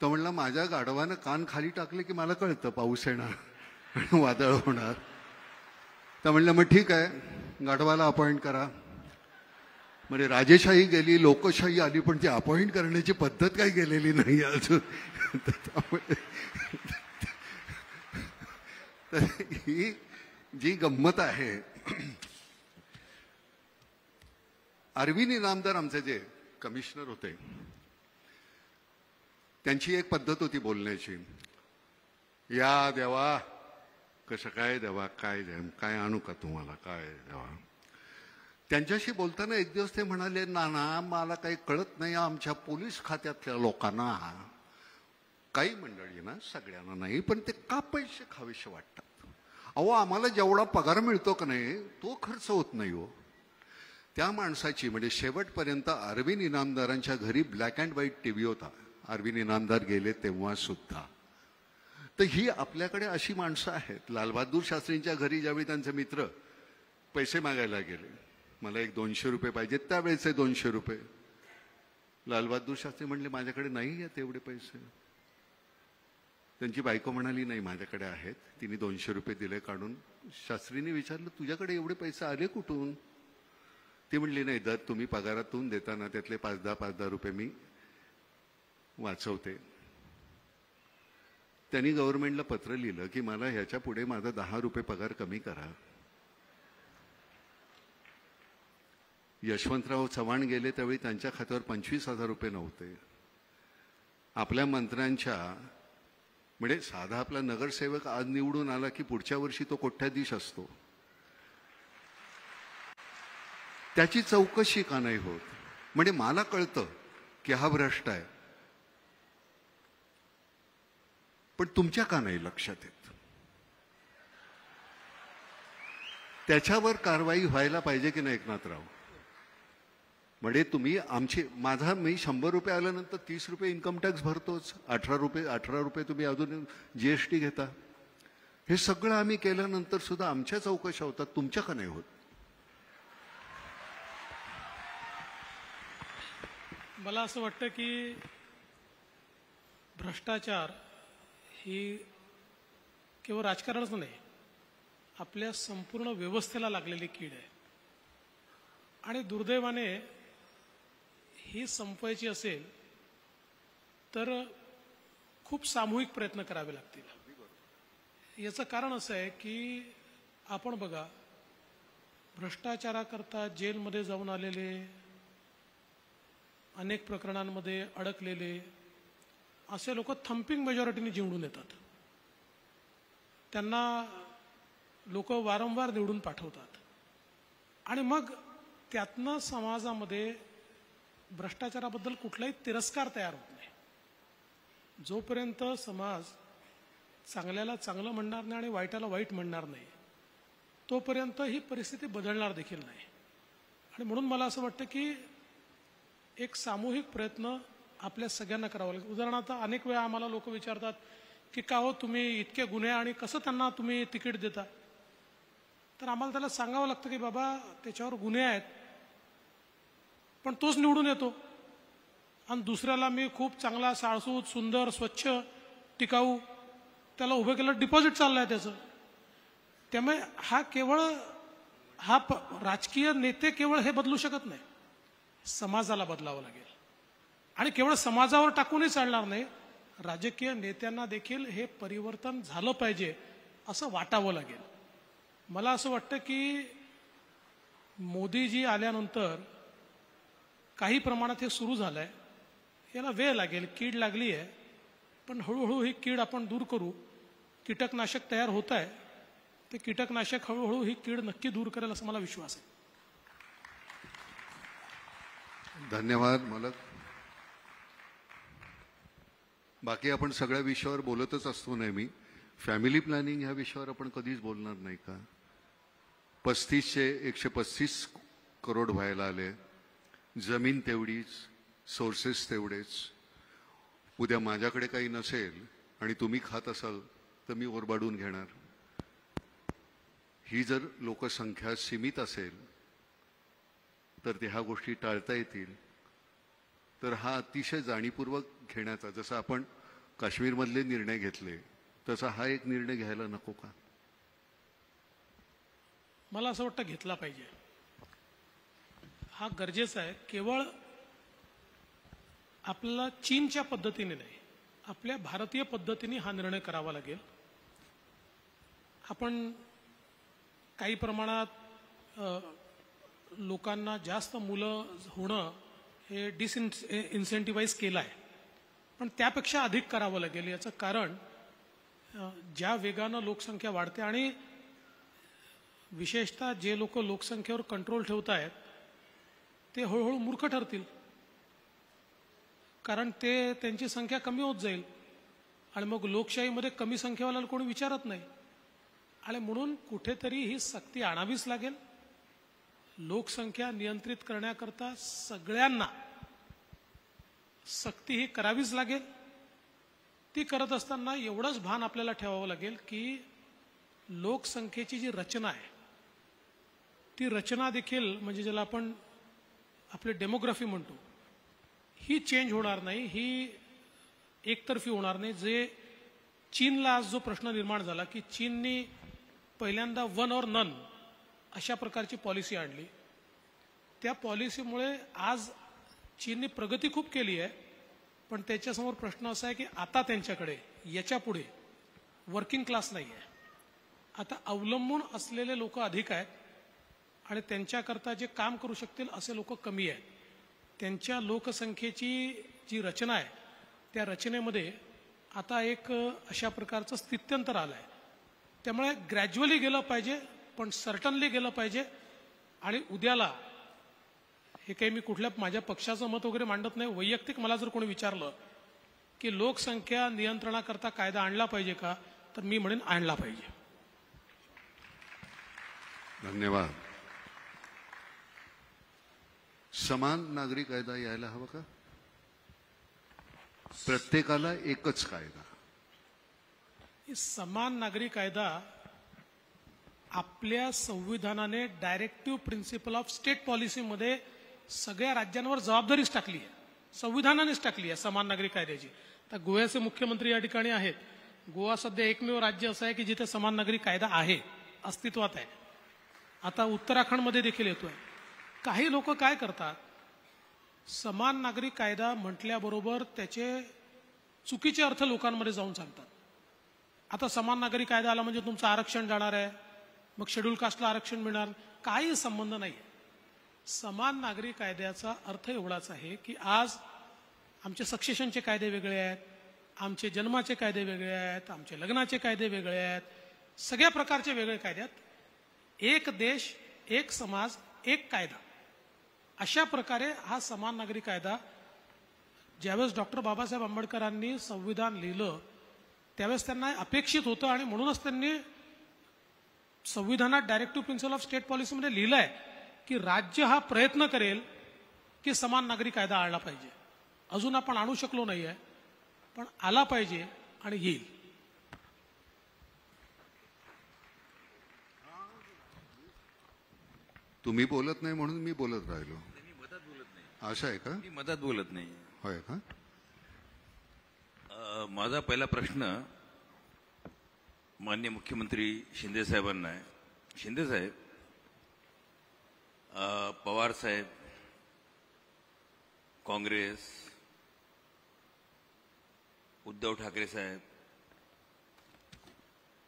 [SPEAKER 3] तो म्हणला, माझ्या गाढवानं कान खाली टाकले की मला कळतं पाऊस येणार आणि वादळ होणार. तर म्हणलं, मग ठीक आहे, गाढवाला अपॉइंट करा. म्हणजे राजेशाही गेली, लोकशाही आली, पण ती अपॉइंट करण्याची पद्धत काही गेलेली नाही अजून. तर ही जी गंमत आहे, अरविंद इनामदार आमचे जे कमिशनर होते, त्यांची एक पद्धत होती बोलण्याची. या देवा, कसं काय देवा, काय आणू का तुम्हाला, काय देवा. त्यांच्याशी बोलताना एक दिवस ते म्हणाले, ना मला काही कळत नाही, आमच्या पोलीस खात्यातल्या लोकांना, काही मंडळी ना, सगळ्यांना नाही, पण ते का पैसे खावेसे वाटतात. अहो, आम्हाला जेवढा पगार मिळतो का नाही, तो खर्च होत नाही हो. त्या माणसाची, म्हणजे शेवटपर्यंत अरविंद इनामदारांच्या घरी ब्लॅक अँड व्हाईट टीव्ही होता, अरविंद इनामदार गेले तेव्हा सुद्धा. तर ही आपल्याकडे अशी माणसं आहेत. लालबहादूर शास्त्रींच्या घरी ज्यावेळी त्यांचे मित्र पैसे मागायला गेले, मला एक 200 रुपये पाहिजेत, त्यावेळेचे 200 रुपये, लालबहादूर शास्त्री म्हणले, माझ्याकडे नाही आहेत एवढे पैसे. त्यांची बायको म्हणाली, नाही माझ्याकडे आहेत. तिने 200 रुपये दिले काढून. शास्त्रीने विचारलं, तुझ्याकडे एवढे पैसे आले कुठून? ती म्हणली, नाही, दर तुम्ही पगारातून देताना त्यातले 5-10 रुपये मी वाचवते. त्यांनी गव्हर्नमेंटला पत्र लिहिलं की मला ह्याच्या पुढे माझा 10 रुपये पगार कमी करा. यशवंतराव चव्हाण गेले त्यावेळी त्यांच्या खात्यावर 25,000 रुपये नव्हते. आपल्या मंत्र्यांच्या, म्हणजे साधा आपला नगरसेवक आज निवडून आला की पुढच्या वर्षी तो कोट्याधीश असतो, त्याची चौकशी का नाही होत? म्हणजे मला कळतं की हा भ्रष्ट आहे, पण तुमच्या का नाही लक्षात येत? त्याच्यावर कारवाई व्हायला पाहिजे की नाही एकनाथराव? म्हणजे तुम्ही मी 100 रुपये आल्यानंतर 30 रुपये इन्कम टॅक्स भरतोच, 18 रुपये तुम्ही अजून जीएसटी घेता. हे सगळं आम्ही केल्यानंतर सुद्धा आमच्या चौकशा होतात, तुमच्या का नाही होत?
[SPEAKER 4] मला असं वाटतं की भ्रष्टाचार ही केवळ राजकारणच नाही, आपल्या संपूर्ण व्यवस्थेला लागलेली कीड आहे. आणि दुर्दैवाने ही संपवायची असेल तर खूप सामूहिक प्रयत्न करावे लागतील. याचं कारण असं आहे की आपण बघा, भ्रष्टाचाराकरता जेलमध्ये जाऊन आलेले, अनेक प्रकरणांमध्ये अडकलेले असे लोक थंपिंग मेजॉरिटीने निवडून येतात. त्यांना लोक वारंवार निवडून पाठवतात आणि मग त्यातनं समाजामध्ये भ्रष्टाचाराबद्दल कुठलाही तिरस्कार तयार होत नाही. जोपर्यंत समाज चांगल्याला चांगलं म्हणणार नाही आणि वाईटाला वाईट म्हणणार नाही, तोपर्यंत ही परिस्थिती बदलणार देखील नाही. आणि म्हणून मला असं वाटतं की एक सामूहिक प्रयत्न आपल्या सगळ्यांना करावा लागेल. उदाहरणार्थ, अनेक वेळा आम्हाला लोक विचारतात की का हो तुम्ही इतके गुन्हे आणि कसं त्यांना तुम्ही तिकीट देता? तर आम्हाला त्याला सांगावं लागतं की बाबा, त्याच्यावर गुन्हे आहेत, पण तोच निवडून येतो आणि दुसऱ्याला मी खूप चांगला, साळसूत, सुंदर, स्वच्छ, टिकाऊ त्याला उभं केलं, डिपॉझिट चाललंय त्याचं. त्यामुळे राजकीय नेते केवळ हे बदलू शकत नाही, समाजाला बदलावं लागेल. आणि केवळ समाजावर टाकूनही चालणार नाही, राजकीय नेत्यांना देखील हे परिवर्तन झालं पाहिजे असं वाटावं लागेल. मला असं वाटतं की मोदीजी आल्यानंतर काही प्रमाणात हे सुरू झालंय. याला वेळ लागेल, कीड लागली आहे, पण हळूहळू ही कीड आपण दूर करू. कीटकनाशक तयार होत आहे, ते कीटकनाशक हळूहळू ही कीड नक्की दूर करेल असं मला विश्वास आहे.
[SPEAKER 3] धन्यवाद मलक. बाकी आपण सगळ्या विषयावर बोलतच असतो नेहमी. फॅमिली प्लॅनिंग ह्या विषयावर आपण कधीच बोलणार नाही का? 135 करोड व्हायला आले, जमीन तेवढीच, सोर्सेस तेवढेच. उद्या माझ्याकडे काही नसेल आणि तुम्ही खात असाल तर मी ओरबाडून घेणार. ही जर लोकसंख्या सीमित असेल तर ह्या गोष्टी टाळता येतील. तर हा अतिशय जाणीवपूर्वक घेण्याचा, जसं आपण काश्मीरमधले निर्णय घेतले तसा हा एक निर्णय घ्यायला नको का?
[SPEAKER 4] मला असं वाटतं घेतला पाहिजे, हा गरजेचा आहे. केवळ आपल्याला चीनच्या पद्धतीने नाही, आपल्या भारतीय पद्धतीने हा निर्णय करावा लागेल. आपण काही प्रमाणात लोकांना जास्त मुलं होणं हे इन्सेंटिव्हाइज केलं आहे, पण त्यापेक्षा अधिक करावं लागेल. याचं कारण ज्या वेगानं लोकसंख्या वाढते आणि विशेषतः जे लोक लोकसंख्येवर कंट्रोल ठेवत आहेत ते हळूहळू मूर्ख ठरतील, कारण त्यांची संख्या कमी होत जाईल आणि मग लोकशाहीमध्ये कमी संख्येवाल्याला कोणी विचारत नाही. आणि म्हणून कुठेतरी ही सक्ती आणावीच लागेल. लोकसंख्या नियंत्रित करण्याकरता सगळ्यांना सक्ती ही करावीच लागेल. ती करत असताना एवढंच भान आपल्याला ठेवावं लागेल की लोकसंख्येची जी रचना आहे ती रचना देखील, म्हणजे ज्याला आपण आपली डेमोग्राफी म्हणतो, ही चेंज होणार नाही, ही एकतर्फी होणार नाही. जे चीनला आज जो प्रश्न निर्माण झाला की चीननी पहिल्यांदा वन और नन अशा प्रकारची पॉलिसी आणली, त्या पॉलिसीमुळे आज चीनने प्रगती खूप केली आहे, पण त्याच्यासमोर प्रश्न असा आहे की आता त्यांच्याकडे याच्या पुढे वर्किंग क्लास नाही आहे. आता अवलंबून असलेले लोक अधिक आहेत आणि त्यांच्याकरता जे काम करू शकतील असे लोक कमी आहेत. त्यांच्या लोकसंख्येची जी रचना आहे त्या रचनेमध्ये आता एक अशा प्रकारचं स्थित्यंतर आलं आहे. त्यामुळे ग्रॅज्युअली गेलं पाहिजे, पण सर्टनली गेलं पाहिजे. आणि उद्याला हे काही मी कुठल्या माझ्या पक्षाचं मत वगैरे मांडत नाही, वैयक्तिक मला जर कोणी विचारलं की लोकसंख्या नियंत्रणाकरता कायदा आणला पाहिजे का, तर मी म्हणेन आणला पाहिजे.
[SPEAKER 3] धन्यवाद. समान नागरी कायदा यायला हवा का? प्रत्येकाला एकच कायदा?
[SPEAKER 4] समान नागरी कायदा आपल्या संविधानाने डायरेक्टिव्ह प्रिन्सिपल ऑफ स्टेट पॉलिसीमध्ये सगळ्या राज्यांवर जबाबदारीच टाकली आहे, संविधानानेच टाकली आहे समान नागरी कायद्याची. तर गोव्याचे मुख्यमंत्री या ठिकाणी आहेत. गोवा सध्या एकमेव राज्य असं आहे की जिथे समान नागरी कायदा आहे, अस्तित्वात आहे. आता उत्तराखंडमध्ये देखील येतोय. काही लोक काय करतात, समान नागरी कायदा म्हटल्याबरोबर त्याचे चुकीचे अर्थ लोकांमध्ये जाऊन सांगतात. आता समान नागरी कायदा आला म्हणजे तुमचं आरक्षण जाणार आहे, मग शेड्यूल कास्टला आरक्षण मिळणार, काही संबंध नाही. समान नागरी कायद्याचा अर्थ एवढाच आहे की आज आमचे सक्सेशनचे कायदे वेगळे आहेत, आमचे जन्माचे कायदे वेगळे आहेत, आमचे लग्नाचे कायदे वेगळे आहेत, सगळ्या प्रकारचे वेगळे कायदे आहेत. एक देश, एक समाज, एक कायदा, अशा प्रकारे हा समान नागरी कायदा ज्यावेळेस डॉक्टर बाबासाहेब आंबेडकरांनी संविधान लिहिलं त्यावेळेस त्यांना अपेक्षित होतं आणि म्हणूनच त्यांनी संविधानात डायरेक्टिव्ह प्रिन्सिपल ऑफ स्टेट पॉलिसीमध्ये लिहिलंय की राज्य हा प्रयत्न करेल की समान नागरी कायदा आणला पाहिजे. अजून आपण आणू शकलो नाहीये, पण आला पाहिजे आणि येईल.
[SPEAKER 3] तुम्ही बोलत नाही म्हणून मी बोलत राहिलो. असं आहे का?
[SPEAKER 2] मी मधात बोलत नाही.
[SPEAKER 3] होय का?
[SPEAKER 2] माझा पहिला प्रश्न माननीय मुख्यमंत्री शिंदे साहेबांना आहे. शिंदे साहेब, पवार साहेब, काँग्रेस, उद्धव ठाकरे साहेब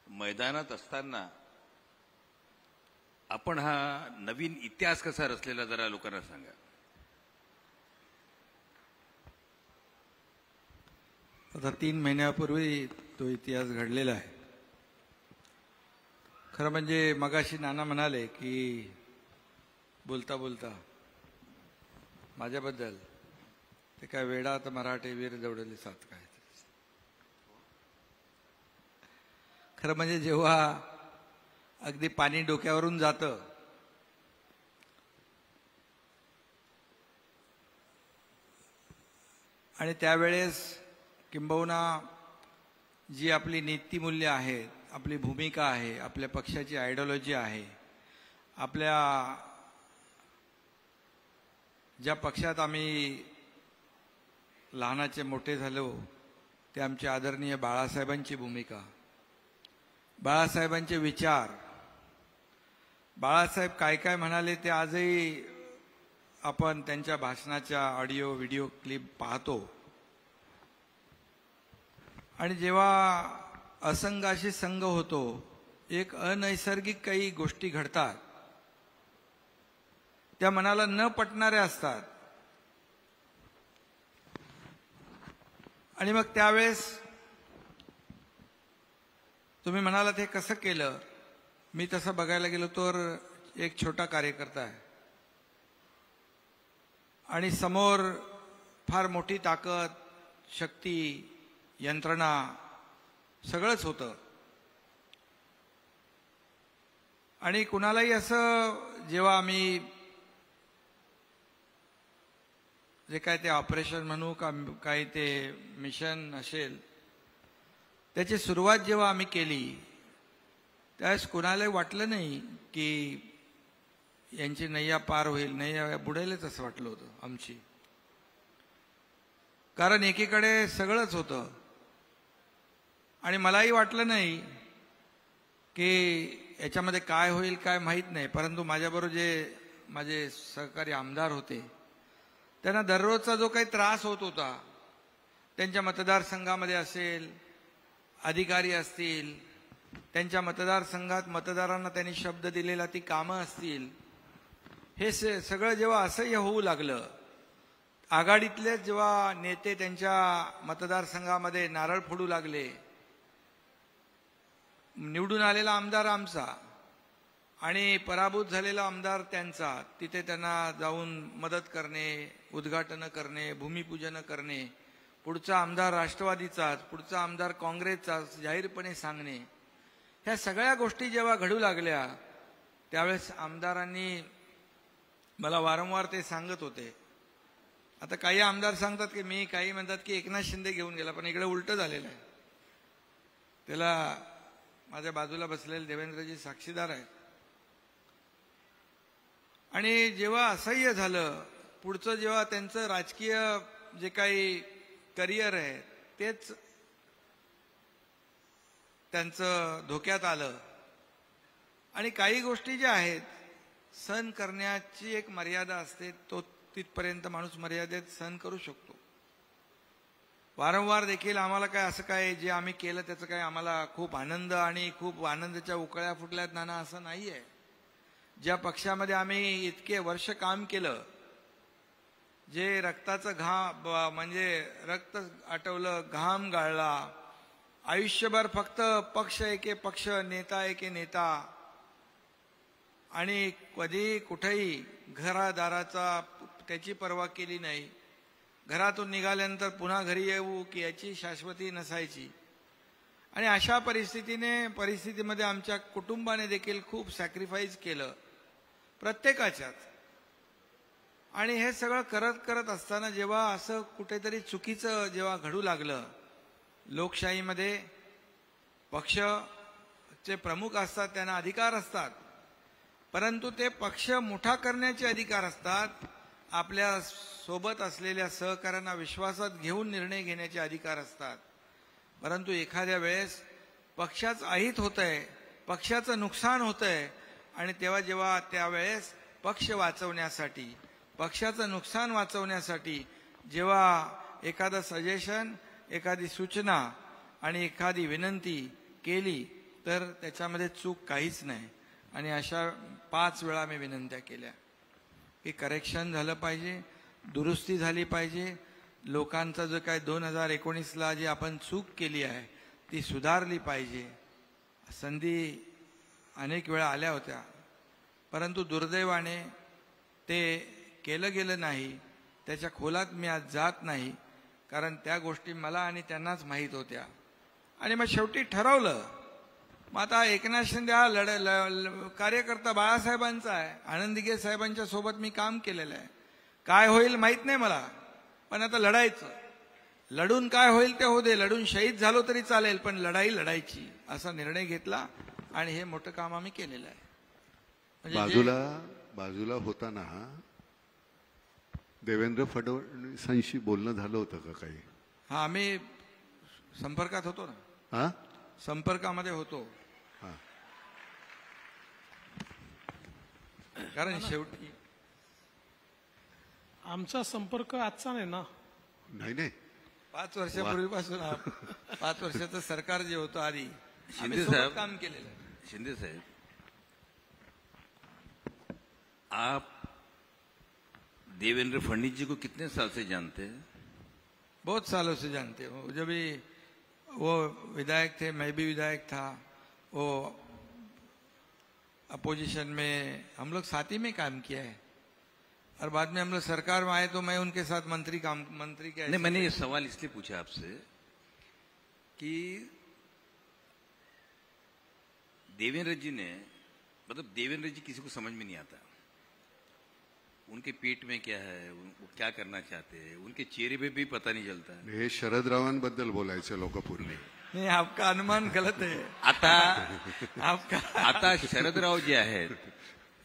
[SPEAKER 2] मैदानात असताना आपण हा नवीन इतिहास कसा रचलेला जरा लोकांना सांगा.
[SPEAKER 5] आता 3 महिन्यापूर्वी तो इतिहास घडलेला आहे. खरं म्हणजे मगाशी नाना म्हणाले की बोलता बोलता माझ्याबद्दल ते काय वेडात मराठे वीर जवळले साथ काय. खरं म्हणजे जेव्हा अगदी पाणी डोक्यावरून जातं आणि त्यावेळेस किंबहुना जी आपली नीतिमूल्य आहेत, आपली भूमिका आहे, आपल्या पक्षाची आयडिओलॉजी आहे, आपल्या ज्या पक्षात आम्ही लहानाचे मोठे झालो ते आमचे आदरणीय बाळासाहेबांची भूमिका, बाळासाहेबांचे विचार, बाळासाहेब काय काय म्हणाले ते आजही आपण त्यांच्या भाषणाच्या ऑडिओ व्हिडिओ क्लिप पाहतो. आणि जेव्हा असंगाशी संग होतो, एक अनैसर्गिक काही गोष्टी घडतात, त्या मनाला न पटणाऱ्या असतात. आणि मग त्यावेळेस तुम्ही म्हणालात हे कसं केलं. मी तसं बघायला गेलो तर एक छोटा कार्यकर्ता आहे आणि समोर फार मोठी ताकद, शक्ती, यंत्रणा सगळंच होतं. आणि कुणालाही असं जेव्हा आम्ही जे काय ते ऑपरेशन म्हणू का काय ते मिशन असेल त्याची सुरुवात जेव्हा आम्ही केली त्यावेळेस कुणालाही वाटलं नाही की यांची नैया पार होईल, नैया बुडेलच असं वाटलं होतं आमची. कारण एकीकडे सगळंच होतं आणि मलाही वाटलं नाही की याच्यामध्ये काय होईल काय माहीत नाही. परंतु माझ्याबरोबर जे माझे सहकारी आमदार होते त्यांना दररोजचा जो काही त्रास होत होता, त्यांच्या मतदारसंघामध्ये असेल, अधिकारी असतील, त्यांच्या मतदारसंघात मतदारांना त्यांनी शब्द दिलेला ती कामं असतील, हे सगळं जेव्हा असह्य होऊ लागलं, आघाडीतले जेव्हा नेते त्यांच्या मतदारसंघामध्ये नारळ फोडू लागले, निवडून आलेला आमदार आमचा आणि पराभूत झालेला आमदार त्यांचा, तिथे त्यांना जाऊन मदत करणे, उद्घाटन करणे, भूमिपूजन करणे, पुढचा आमदार राष्ट्रवादीचाच, पुढचा आमदार काँग्रेसचाच जाहीरपणे सांगणे, ह्या सगळ्या गोष्टी जेव्हा घडू लागल्या त्यावेळेस आमदारांनी मला वारंवार ते सांगत होते. आता काही आमदार सांगतात की मी, काही म्हणतात की एकनाथ शिंदे घेऊन गेला, पण इकडे उलट झालेलं आहे. त्याला माझ्या बाजूला बसलेले देवेंद्रजी साक्षीदार आहेत. आणि जेव्हा असह्य झालं, पुढचं जेव्हा त्यांचं राजकीय जे काही करिअर आहे तेच त्यांचं धोक्यात आलं. आणि काही गोष्टी ज्या आहेत सहन करण्याची एक मर्यादा असते, तो तिथपर्यंत माणूस मर्यादेत सहन करू शकतो. वारंवार देखील आम्हाला काय असं काय जे आम्ही केलं त्याचं काय आम्हाला खूप आनंद आणि खूप आनंदाच्या उकळ्या फुटल्यात नाना असं नाही आहे. ज्या पक्षामध्ये आम्ही इतके वर्ष काम केलं, जे रक्ताचं घाम म्हणजे रक्त आटवलं, घाम गाळला, आयुष्यभर फक्त पक्ष एके पक्ष, नेता एके नेता, आणि कधी कुठेही घरादाराचा त्याची पर्वा केली नाही. घरातून निघाल्यानंतर पुन्हा घरी येऊ की याची शाश्वती नसायची. आणि अशा परिस्थितीमध्ये आमच्या कुटुंबाने देखील खूप सॅक्रिफाईस केलं प्रत्येकाच्याच. आणि हे सगळं करत असताना जेव्हा असं कुठेतरी चुकीचं जेव्हा घडू लागलं, लोकशाहीमध्ये पक्षचे प्रमुख असतात, त्यांना अधिकार असतात, परंतु ते पक्ष मोठा करण्याचे अधिकार असतात, आपल्या सोबत असलेल्या सहकाऱ्यांना विश्वासात घेऊन निर्णय घेण्याचे अधिकार असतात. परंतु एखाद्या वेळेस पक्षाचं अहित होतंय, पक्षाचं नुकसान होतंय, आणि जेव्हा त्यावेळेस पक्ष वाचवण्यासाठी, पक्षाचं नुकसान वाचवण्यासाठी जेव्हा एखादं सजेशन, एखादी सूचना आणि एखादी विनंती केली तर त्याच्यामध्ये चूक काहीच नाही. आणि अशा 5 वेळा मी विनंत्या केल्या की करेक्शन झालं पाहिजे, दुरुस्ती झाली पाहिजे, लोकांचा जो काय 2019ला जी आपण चूक केली आहे ती सुधारली पाहिजे. संधी अनेक वेळा आल्या होत्या, परंतु दुर्दैवाने ते केलं गेलं नाही. त्याच्या खोलात मी आज जात नाही, कारण त्या गोष्टी मला आणि त्यांनाच माहीत होत्या. आणि मग शेवटी ठरवलं, मग आता एकनाथ शिंदे हा कार्यकर्ता बाळासाहेबांचा आहे, आनंद दिघे साहेबांच्या सोबत मी काम केलेलं आहे. काय होईल माहीत नाही मला, पण आता लढायचं. लढून काय होईल ते होऊ दे, लढून शहीद झालो तरी चालेल, पण लढाई लढायची असा निर्णय घेतला आणि हे मोठं काम आम्ही केलेलं आहे.
[SPEAKER 3] बाजूला होताना देवेंद्र फडणवीसांशी बोलणं झालं होतं का काही?
[SPEAKER 5] हा, आम्ही संपर्कात होतो ना.
[SPEAKER 3] हा,
[SPEAKER 5] संपर्कामध्ये होतो.
[SPEAKER 3] हा.
[SPEAKER 5] कारण शेवटी
[SPEAKER 4] आमचा संपर्क आजचा नाही ना.
[SPEAKER 3] नाही
[SPEAKER 5] 5 वर्षापूर्वीपासून 5 वर्षाचं सरकार जे होतं आधी
[SPEAKER 2] शिंदे साहब
[SPEAKER 5] काम केलेलं आहे.
[SPEAKER 2] शिंदे साहब, आप देवेंद्र फडणवीस जी को कितने साल से जानते हैं?
[SPEAKER 5] बहुत सालों से जानते हो. जब भी वो विधायक थे, मैं भी विधायक था, वो अपोजिशन में हम लोग साथ ही में काम किया है, और बाद में हम लोग सरकार में आए तो मैं उनके साथ मंत्री के
[SPEAKER 2] नहीं, मैंने ये सवाल इसलिए पूछा आपसे कि देवेंद्र जी ने, मतलब देवेंद्र जी किसी को समझ में नहीं आता, उनके पेट में क्या है, वो क्या करना चाहते हैं, उनके चेहरे पे भी पता नहीं चलता.
[SPEAKER 3] हे शरदरावांबद्दल बोलायचं लोकपूर्वी.
[SPEAKER 5] नहीं, आपका अनुमान गलत है.
[SPEAKER 2] आता शरदराव जे आहेत,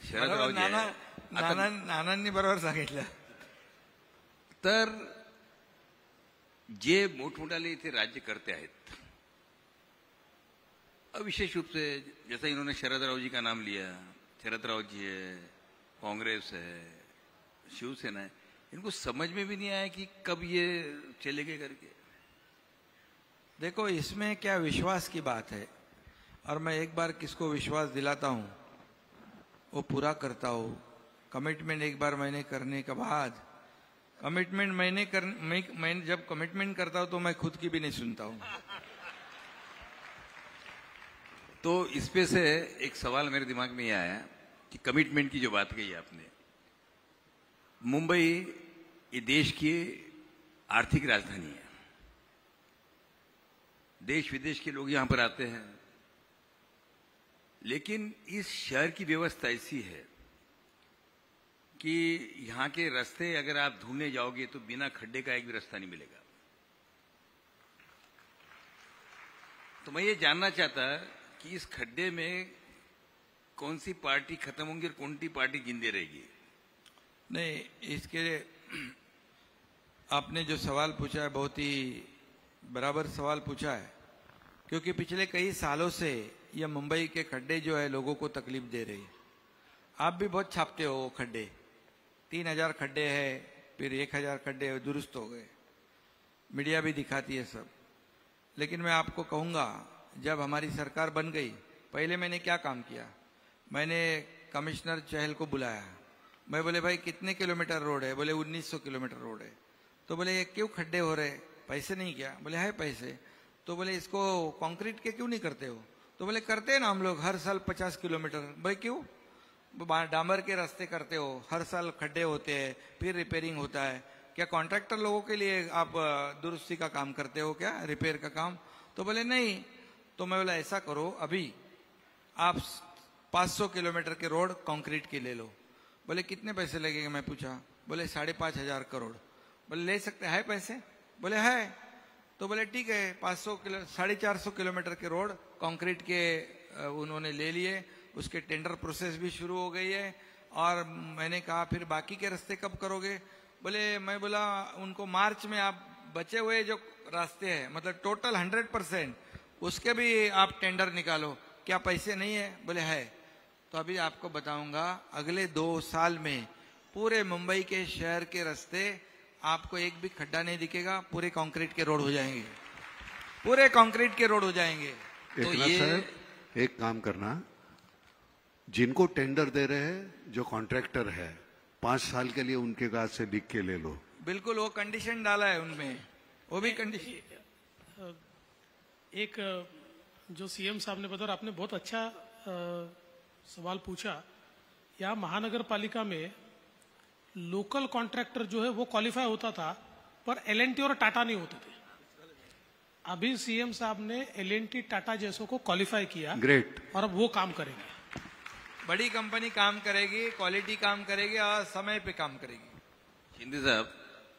[SPEAKER 2] शरदराव जे आहेत,
[SPEAKER 5] नानांनी बरोबर सांगितलं.
[SPEAKER 2] तर जे मोठमोठाले इथे राज्यकर्ते आहेत, विशेष रूप से जैसा इन्होंने शरदराव जी का नाम लिया, शरदराव जी है, कांग्रेस है, शिवसेना है, इनको समझ में भी नहीं आया कि कब ये चले गए करके.
[SPEAKER 5] देखो, इसमें क्या विश्वास की बात है, और मैं एक बार किसको विश्वास दिलाता हूं वो पूरा करता हूं. कमिटमेंट एक बार मैंने करने के बाद, कमिटमेंट मैं जब कमिटमेंट करता हूं तो मैं खुद की भी नहीं सुनता हूं.
[SPEAKER 2] तो इस पे से एक सवाल मेरे दिमाग में ये आया कि कमिटमेंट की जो बात कही आपने, मुंबई ये देश की आर्थिक राजधानी है, देश विदेश के लोग यहां पर आते हैं, लेकिन इस शहर की व्यवस्था ऐसी है कि यहां के रास्ते अगर आप ढूंढने जाओगे तो बिना खड्डे का एक भी रास्ता नहीं मिलेगा. तो मैं ये जानना चाहता कि इस खड्डे में कौन सी पार्टी खत्म होंगी और कौन सी पार्टी जिंदे रहेगी.
[SPEAKER 5] नहीं, इसके आपने जो सवाल पूछा है बहुत ही बराबर सवाल पूछा है, क्योंकि पिछले कई सालों से यह मुंबई के खड्डे जो है लोगों को तकलीफ दे रही है. आप भी बहुत छापते हो खड्डे, 3000 खड्डे हैं, फिर 1000 खड्डे दुरुस्त हो गए, मीडिया भी दिखाती है सब. लेकिन मैं आपको कहूंगा, जब हमारी सरकार बन गई, पहले मैंने क्या काम किया, मैंने कमिश्नर चहल को बुलाया. मैं बोले, भाई कितने किलोमीटर रोड है? बोले 1900 किलोमीटर रोड है. तो बोले ये क्यों खड्डे हो रहे, पैसे नहीं क्या? बोले है पैसे. तो बोले इसको कंक्रीट के क्यों नहीं करते हो? तो बोले करते हैं ना हम लोग हर साल 50 किलोमीटर. भाई क्यों? डामर के रास्ते करते हो, हर साल खड्डे होते हैं, फिर रिपेयरिंग होता है. क्या कॉन्ट्रैक्टर लोगों के लिए आप दुरुस्ती का काम करते हो क्या, रिपेयर का काम? तो बोले नहीं. तो मैं बोला ऐसा करो, अभी आप 500 किलोमीटर के रोड कंक्रीट के ले लो. बोले कितने पैसे लगेंगे? मैं पूछा. बोले 5,500 करोड़. बोले ले सकते हैं पैसे? बोले है. तो बोले ठीक है, 450 किलोमीटर के रोड कंक्रीट के उन्होंने ले लिए. उसके टेंडर प्रोसेस भी शुरू हो गई है. और मैंने कहा फिर बाकी के रास्ते कब करोगे? बोले, मैं बोला उनको मार्च में आप बचे हुए जो रास्ते हैं, मतलब टोटल 100% उसके भी आप टेंडर निकालो। क्या पैसे नहीं है? बोले है। तो अभी आपको बताऊंगा, अगले 2 साल में पूरे मुंबई के शहर के रास्ते आपको एक भी खड्डा नहीं दिखेगा, पूरे कंक्रीट के रोड हो जाएंगे, पूरे कंक्रीट के रोड हो जाएंगे। तो
[SPEAKER 3] एकनाथ साहब, एक काम करना, जिनको टेंडर दे रहे हैं, जो कॉन्ट्रैक्टर है, 5 साल के लिए उनके हाथ से लिख के ले लो।
[SPEAKER 5] बिल्कुल, वो कंडीशन डाला है उनमें, वो भी कंडीशन।
[SPEAKER 4] एक जो सीएम साहब ने बताया, आपने बहुत अच्छा सवाल पूछा। यहाँ महानगर पालिका में लोकल कॉन्ट्रैक्टर जो है वो क्वालिफाई होता था, पर एलएनटी और टाटा नहीं होते थे। अभी सीएम साहब ने एलएनटी टाटा जैसों को क्वालिफाई किया।
[SPEAKER 3] ग्रेट।
[SPEAKER 4] और अब वो काम करेंगे।
[SPEAKER 5] बड़ी कंपनी काम करेगी, क्वालिटी काम करेगी और समय पे काम करेगी।
[SPEAKER 2] शिंदे साहब,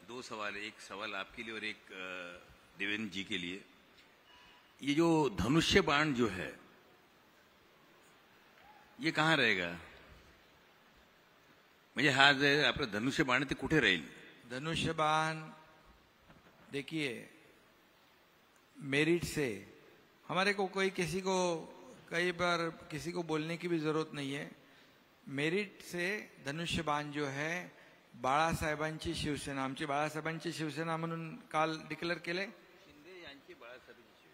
[SPEAKER 2] 2 सवाल है, एक सवाल आपके लिए और एक देवेंद्र जी के लिए। ये जो धनुष्य बाण जो है, ये कहाँ रहेगा? म्हणजे हा जे आपलं धनुष्य बाण ते कुठे राहील?
[SPEAKER 5] धनुष्य बाण देखिए, मेरिट से हमारे को कोई किसी को कई बार किसी को बोलने की भी जरूरत नहीं है। मेरिट से धनुष्य बाण जो है, बाळासाहेबांची शिवसेना, आमची बाळासाहेबांची शिवसेना म्हणून काल डिक्लेअर केले।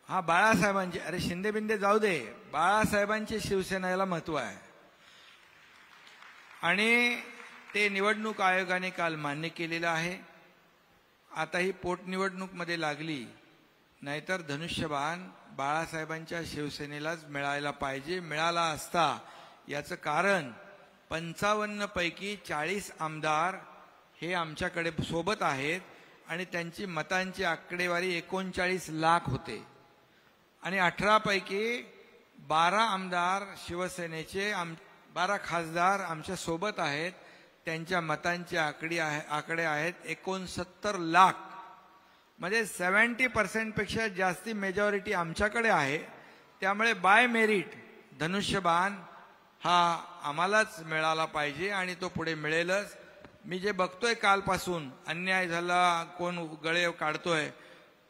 [SPEAKER 5] हा, बाळासाहेबांची, अरे शिंदे बिंदे जाऊ दे, बाळासाहेबांची शिवसेना याला महत्व आहे आणि ते निवडणूक आयोगाने काल मान्य केलेलं आहे। आता ही पोटनिवडणूक मध्ये लागली, नाहीतर धनुष्यबाण बाळासाहेबांच्या शिवसेनेलाच मिळायला पाहिजे, मिळाला असता। याचं कारण 55 पैकी 40 आमदार हे आमच्याकडे सोबत आहेत आणि त्यांची मतांची आकडेवारी 39 लाख होते आणि 18 पैकी 12 आमदार शिवसेनेचे, 12 खासदार आमच्या सोबत आहेत, त्यांच्या मतांचे आकडे आहेत 69 लाख। म्हणजे 70% पेक्षा जास्ती मेजॉरिटी आमच्याकडे आहे। त्यामुळे बाय मेरिट धनुष्यबाण हा आम्हालाच मिळाला पाहिजे आणि तो पुढे मिळेलच। मी जे बघतोय कालपासून, अन्याय झाला, कोण गळे काढतोय,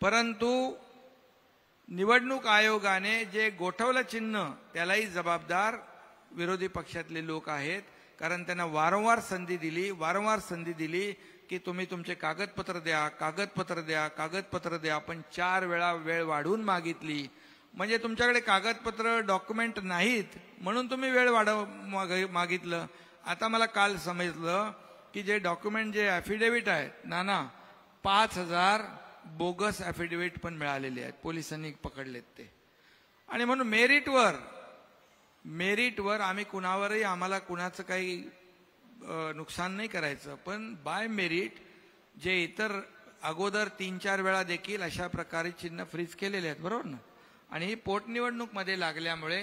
[SPEAKER 5] परंतु निवडणूक आयोगाने जे गोठवलं चिन्ह त्यालाही जबाबदार विरोधी पक्षातले लोक आहेत। कारण त्यांना वारंवार संधी दिली की तुम्ही तुमचे कागदपत्र द्या, कागदपत्र द्या, कागदपत्र द्या, पण 4 वेळा वेळ वाढवून मागितली। म्हणजे तुमच्याकडे कागदपत्र डॉक्युमेंट नाहीत म्हणून तुम्ही वेळ मागितलं। आता मला काल समजलं की जे डॉक्युमेंट, जे ॲफिडेव्हिट आहेत नाना, 5000 बोगस ॲफिडेव्हिट पण मिळालेले आहेत, पोलिसांनी पकडलेत ते। आणि म्हणून मेरिटवर आम्ही कुणावरही, आम्हाला कुणाचं काही नुकसान नाही करायचं, पण बाय मेरिट जे इतर अगोदर 3-4 वेळा देखील अशा प्रकारे चिन्ह फ्रीज केलेले आहेत, बरोबर ना। आणि ही पोटनिवडणूक मध्ये लागल्यामुळे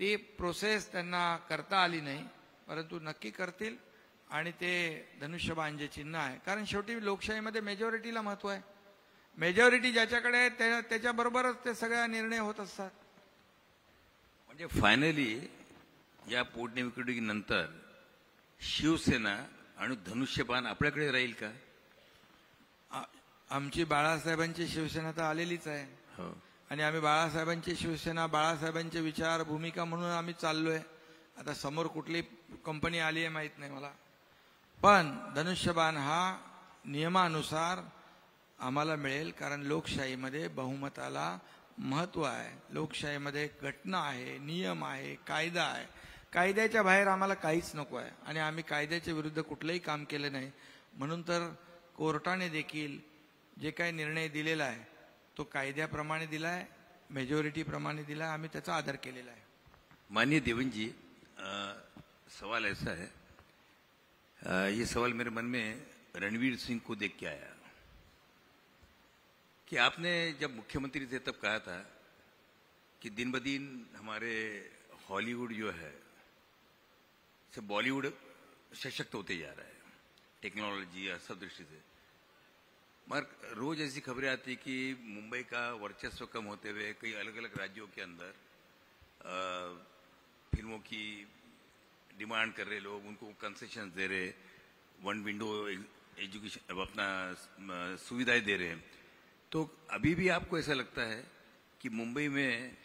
[SPEAKER 5] ती प्रोसेस त्यांना करता आली नाही, परंतु नक्की करतील। आणि ते धनुष्यबाण जे चिन्ह आहे, कारण शेवटी लोकशाहीमध्ये मेजॉरिटीला महत्व आहे। मेजॉरिटी ज्याच्याकडे आहे त्याच्याबरोबरच ते सगळ्या निर्णय होत असतात।
[SPEAKER 2] म्हणजे फायनली या पोटनिवडणुकीनंतर शिवसेना आणि धनुष्यबाण आपल्याकडे राहील का?
[SPEAKER 5] आमची बाळासाहेबांची शिवसेना तर आलेलीच आहे
[SPEAKER 2] हो।
[SPEAKER 5] आणि आम्ही बाळासाहेबांची शिवसेना, बाळासाहेबांचे विचार, भूमिका म्हणून आम्ही चाललोय। आता समोर कुठली कंपनी आली आहे माहित नाही मला, पण धनुष्यबाण हा नियमानुसार आम्हाला मिळेल। कारण लोकशाहीमध्ये बहुमताला महत्व आहे, लोकशाहीमध्ये घटना आहे, नियम आहे, कायदा आहे। कायद्याच्या बाहेर आम्हाला काहीच नको आहे आणि आम्ही कायद्याच्या विरुद्ध कुठलंही काम केलं नाही। म्हणून तर कोर्टाने देखील जे काही निर्णय दिलेला आहे तो कायद्याप्रमाणे दिलाय, मेजॉरिटीप्रमाणे दिलाय, आम्ही त्याचा आदर केलेला आहे।
[SPEAKER 2] माननीय देवेंद्र जी, सवाल ऐसा है, ये सवाल मेरे मन में रणवीर सिंह को देख के आया कि आपने जब मुख्यमंत्री थे तब कहा था कि दिन ब दिन हमारे हॉलीवुड जो है से बॉलीवुड सशक्त होते जा रहा है, टेक्नोलॉजी या सब दृष्टि से। मगर रोज ऐसी खबरें आती कि मुंबई का वर्चस्व कम होते हुए कई अलग अलग राज्यों के अंदर फिल्मों की डिमांड कर रहे लोग, उनको कंसेशन दे रहे, 1 विंडो एजुकेशन अपना सुविधाएं दे रहे हैं। तो अभी भी आपको ऐसा लगता है कि मुंबई में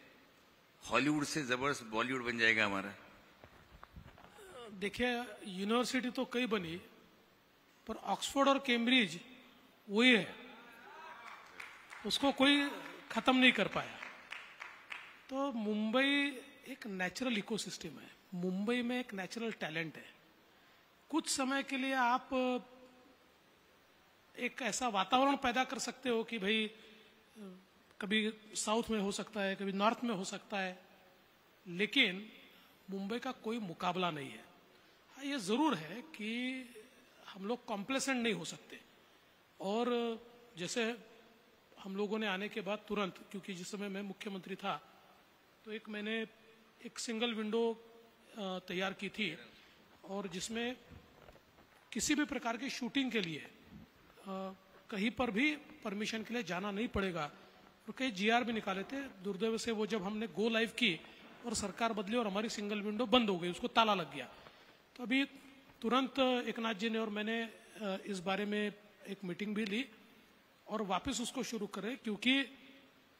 [SPEAKER 2] हॉलीवुड से जबरदस्त बॉलीवुड बन जाएगा हमारा?
[SPEAKER 4] देखिए, यूनिवर्सिटी तो कई बनी, पर ऑक्सफोर्ड और कैम्ब्रिज वही है, उसको कोई खत्म नहीं कर पाया। तो मुंबई एक नेचुरल इकोसिस्टम है, मुंबई में एक नेचुरल टैलेंट है। कुछ समय के लिए आप एक ऐसा वातावरण पैदा कर सकते हो कि भाई कभी साउथ में हो सकता है, कभी नॉर्थ में हो सकता है, लेकिन मुंबई का कोई मुकाबला नहीं है। हाँ, ये जरूर है कि हम लोग कॉम्प्लेसेंट नहीं हो सकते। और जैसे हम लोगों ने आने के बाद तुरंत, क्योंकि जिस समय मैं मुख्यमंत्री था तो मैंने एक सिंगल विंडो तैयार की थी, और जिसमें किसी भी प्रकार की शूटिंग के लिए कहीं पर भी परमिशन के लिए जाना नहीं पड़ेगा। और कई जीआर भी निकाले थे। दुर्दैव से वो जब हमने गो लाइव की और सरकार बदली और हमारी सिंगल विंडो बंद हो गई, उसको ताला लग गया। तो अभी तुरंत एकनाथ जी ने और मैंने इस बारे में एक मीटिंग भी ली और वापस उसको शुरू करें, क्योंकि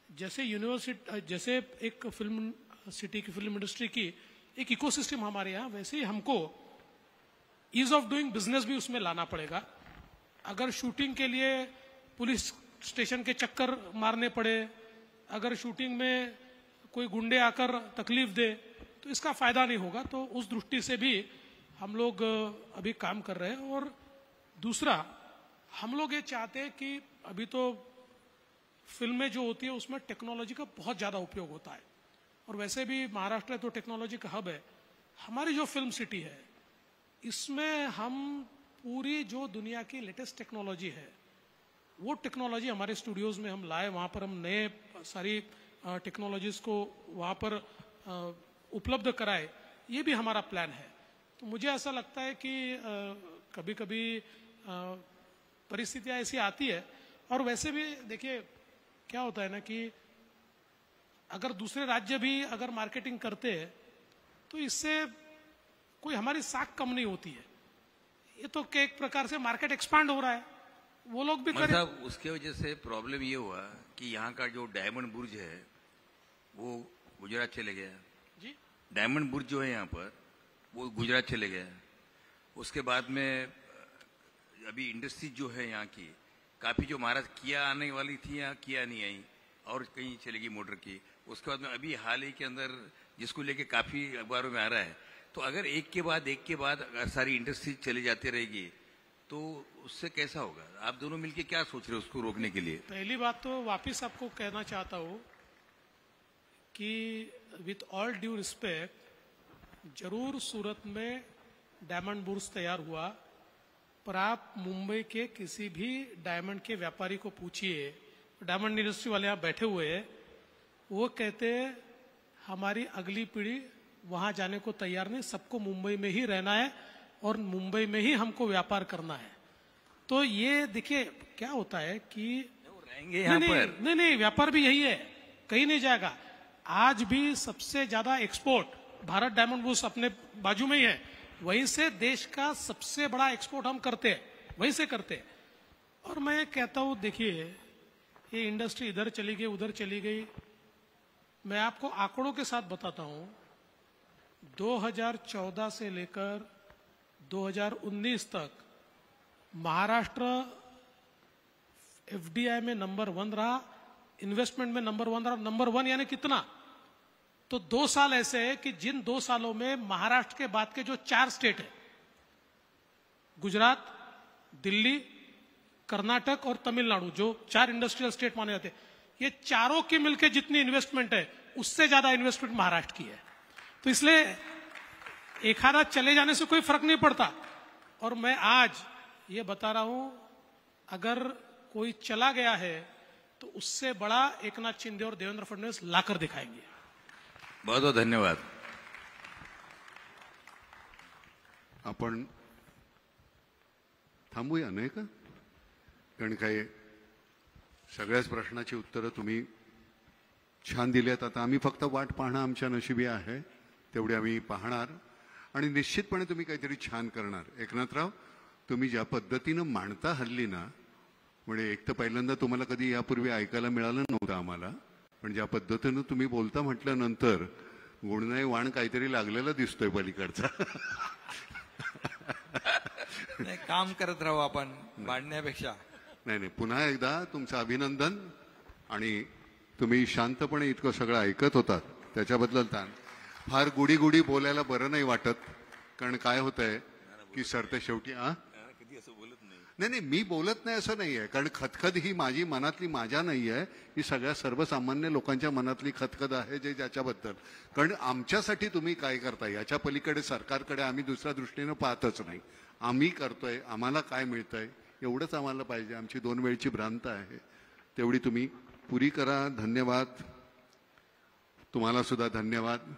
[SPEAKER 4] जैसे यूनिवर्सिटी, जैसे एक फिल्म सिटी की, फिल्म इंडस्ट्री की एक इकोसिस्टम हमारे यहाँ, वैसे ही हमको ईज ऑफ डूइंग बिजनेस भी उसमें लाना पड़ेगा। अगर शूटिंग के लिए पुलिस स्टेशन के चक्कर मारने पड़े, अगर शूटिंग में कोई गुंडे आकर तकलीफ दे, तो इसका फायदा नहीं होगा। तो उस दृष्टि से भी हम लोग अभी काम कर रहे हैं। और दूसरा, हम लोग ये चाहते हैं कि अभी तो फिल्में जो होती है उसमें टेक्नोलॉजी का बहुत ज्यादा उपयोग होता है, और वैसे भी महाराष्ट्र तो टेक्नोलॉजी का हब है। हमारी जो फिल्म सिटी है, इसमें हम पूरी जो दुनिया की लेटेस्ट टेक्नोलॉजी है वो टेक्नोलॉजी हमारे स्टूडियोज में हम लाए, वहां पर हम नए सारी टेक्नोलॉजीज को वहां पर उपलब्ध कराए, ये भी हमारा प्लान है। तो मुझे ऐसा लगता है कि कभी कभी परिस्थितियां ऐसी आती है। और वैसे भी देखिए क्या होता है ना कि अगर दूसरे राज्य भी अगर मार्केटिंग करते हैं तो इससे कोई हमारी साख कम नहीं होती है। ये तो एक प्रकार से मार्केट एक्सपांड हो रहा है, वो लोग भी करें।
[SPEAKER 2] साहब, उसके वजह से प्रॉब्लम ये हुआ कि यहाँ का जो डायमंड बुर्ज है वो गुजरात चले गया
[SPEAKER 4] जी।
[SPEAKER 2] डायमंड बुर्ज जो है यहाँ पर वो गुजरात चले गया। उसके बाद में अभी इंडस्ट्री जो है यहाँ की काफी, जो महाराष्ट्र किया आने वाली थी यहाँ किया नहीं आई और कहीं चलेगी मोटर की। उसके बाद में अभी हाल ही के अंदर जिसको लेके काफी अखबारों में आ रहा है, तो अगर एक के बाद अगर सारी इंडस्ट्री चली जाती रहेगी तो उससे कैसा होगा? आप दोनों मिलके क्या सोच रहे हो उसको रोकने के लिए?
[SPEAKER 4] पहली बात तो वापिस आपको कहना चाहता हूं कि विथ ऑल ड्यू रिस्पेक्ट, जरूर सूरत में डायमंड बुर्ज तैयार हुआ, पर आप मुंबई के किसी भी डायमंड के व्यापारी को पूछिए, डायमंड इंडस्ट्री वाले यहाँ बैठे हुए हैं, वो कहते हैं हमारी अगली पीढ़ी वहां जाने को तैयार नहीं, सबको मुंबई में ही रहना है और मुंबई में ही हमको व्यापार करना है। तो ये देखिए क्या होता है कि
[SPEAKER 2] रहेंगे यहाँ पर,
[SPEAKER 4] नहीं, व्यापार भी यही है, कहीं नहीं जाएगा। आज भी सबसे ज्यादा एक्सपोर्ट भारत डायमंड बुर्ज अपने बाजू में ही है, वहीं से देश का सबसे बड़ा एक्सपोर्ट हम करते हैं, वहीं से करते हैं। और मैं कहता हूं देखिए ये इंडस्ट्री इधर चली गई उधर चली गई, मैं आपको आंकड़ों के साथ बताता हूं। 2014 से लेकर 2019 तक महाराष्ट्र एफडीआई में नंबर 1 रहा, इन्वेस्टमेंट में नंबर 1 रहा। नंबर 1 यानी कितना? तो 2 साल ऐसे है कि जिन 2 सालों में महाराष्ट्र के बाद के जो 4 स्टेट है, गुजरात, दिल्ली, कर्नाटक और तमिलनाडु, जो 4 इंडस्ट्रियल स्टेट माने जाते हैं, ये चारों की मिलकर जितनी इन्वेस्टमेंट है उससे ज्यादा इन्वेस्टमेंट महाराष्ट्र की है। तो इसलिए एक आधा चले जाने से कोई फर्क नहीं पड़ता। और मैं आज ये बता रहा हूं, अगर कोई चला गया है तो उससे बड़ा एकनाथ शिंदे और देवेंद्र फडणवीस लाकर दिखाएंगे।
[SPEAKER 2] बहुत बहुत धन्यवाद।
[SPEAKER 3] आपण थांबूया नाही का? कारण काय सगळ्याच प्रश्नाची उत्तरं तुम्ही छान दिल्यात। आता आम्ही फक्त वाट पाहणं आमच्या नशिबी आहे, तेवढे आम्ही पाहणार आणि निश्चितपणे तुम्ही काहीतरी छान करणार। एकनाथराव, तुम्ही ज्या पद्धतीनं मांडता हल्ली ना, म्हणजे एक तर पहिल्यांदा तुम्हाला कधी यापूर्वी ऐकायला मिळालं नव्हतं आम्हाला, पण ज्या पद्धतीनं तुम्ही बोलता म्हटल्यानंतर गुणनाई वाण काहीतरी लागलेला दिसतोय पलीकडचा.
[SPEAKER 5] नाही, काम करत राहू आपण भांडण्यापेक्षा.
[SPEAKER 3] नाही नाही, पुन्हा एकदा तुमचं अभिनंदन. आणि तुम्ही शांतपणे इतकं सगळं ऐकत होतात त्याच्याबद्दल फार गुडी गुडी बोलायला बरं नाही वाटत. कारण काय होतंय की सरते शेवटी नाही नाही, मी बोलत नाही असं नाही आहे. कारण खतखत ही माझी मनातली माझ्या नाही आहे, ही सगळ्या सर्वसामान्य लोकांच्या मनातली खतखत आहे जे ज्याच्याबद्दल. कारण आमच्यासाठी तुम्ही काय करताय याच्या पलीकडे सरकारकडे आम्ही दुसऱ्या दृष्टीनं पाहतच नाही. आम्ही करतोय, आम्हाला काय मिळतंय एवढंच आम्हाला पाहिजे. आमची 2 वेळची भ्रांत आहे, तेवढी तुम्ही पुरी करा. धन्यवाद. तुम्हाला सुद्धा धन्यवाद.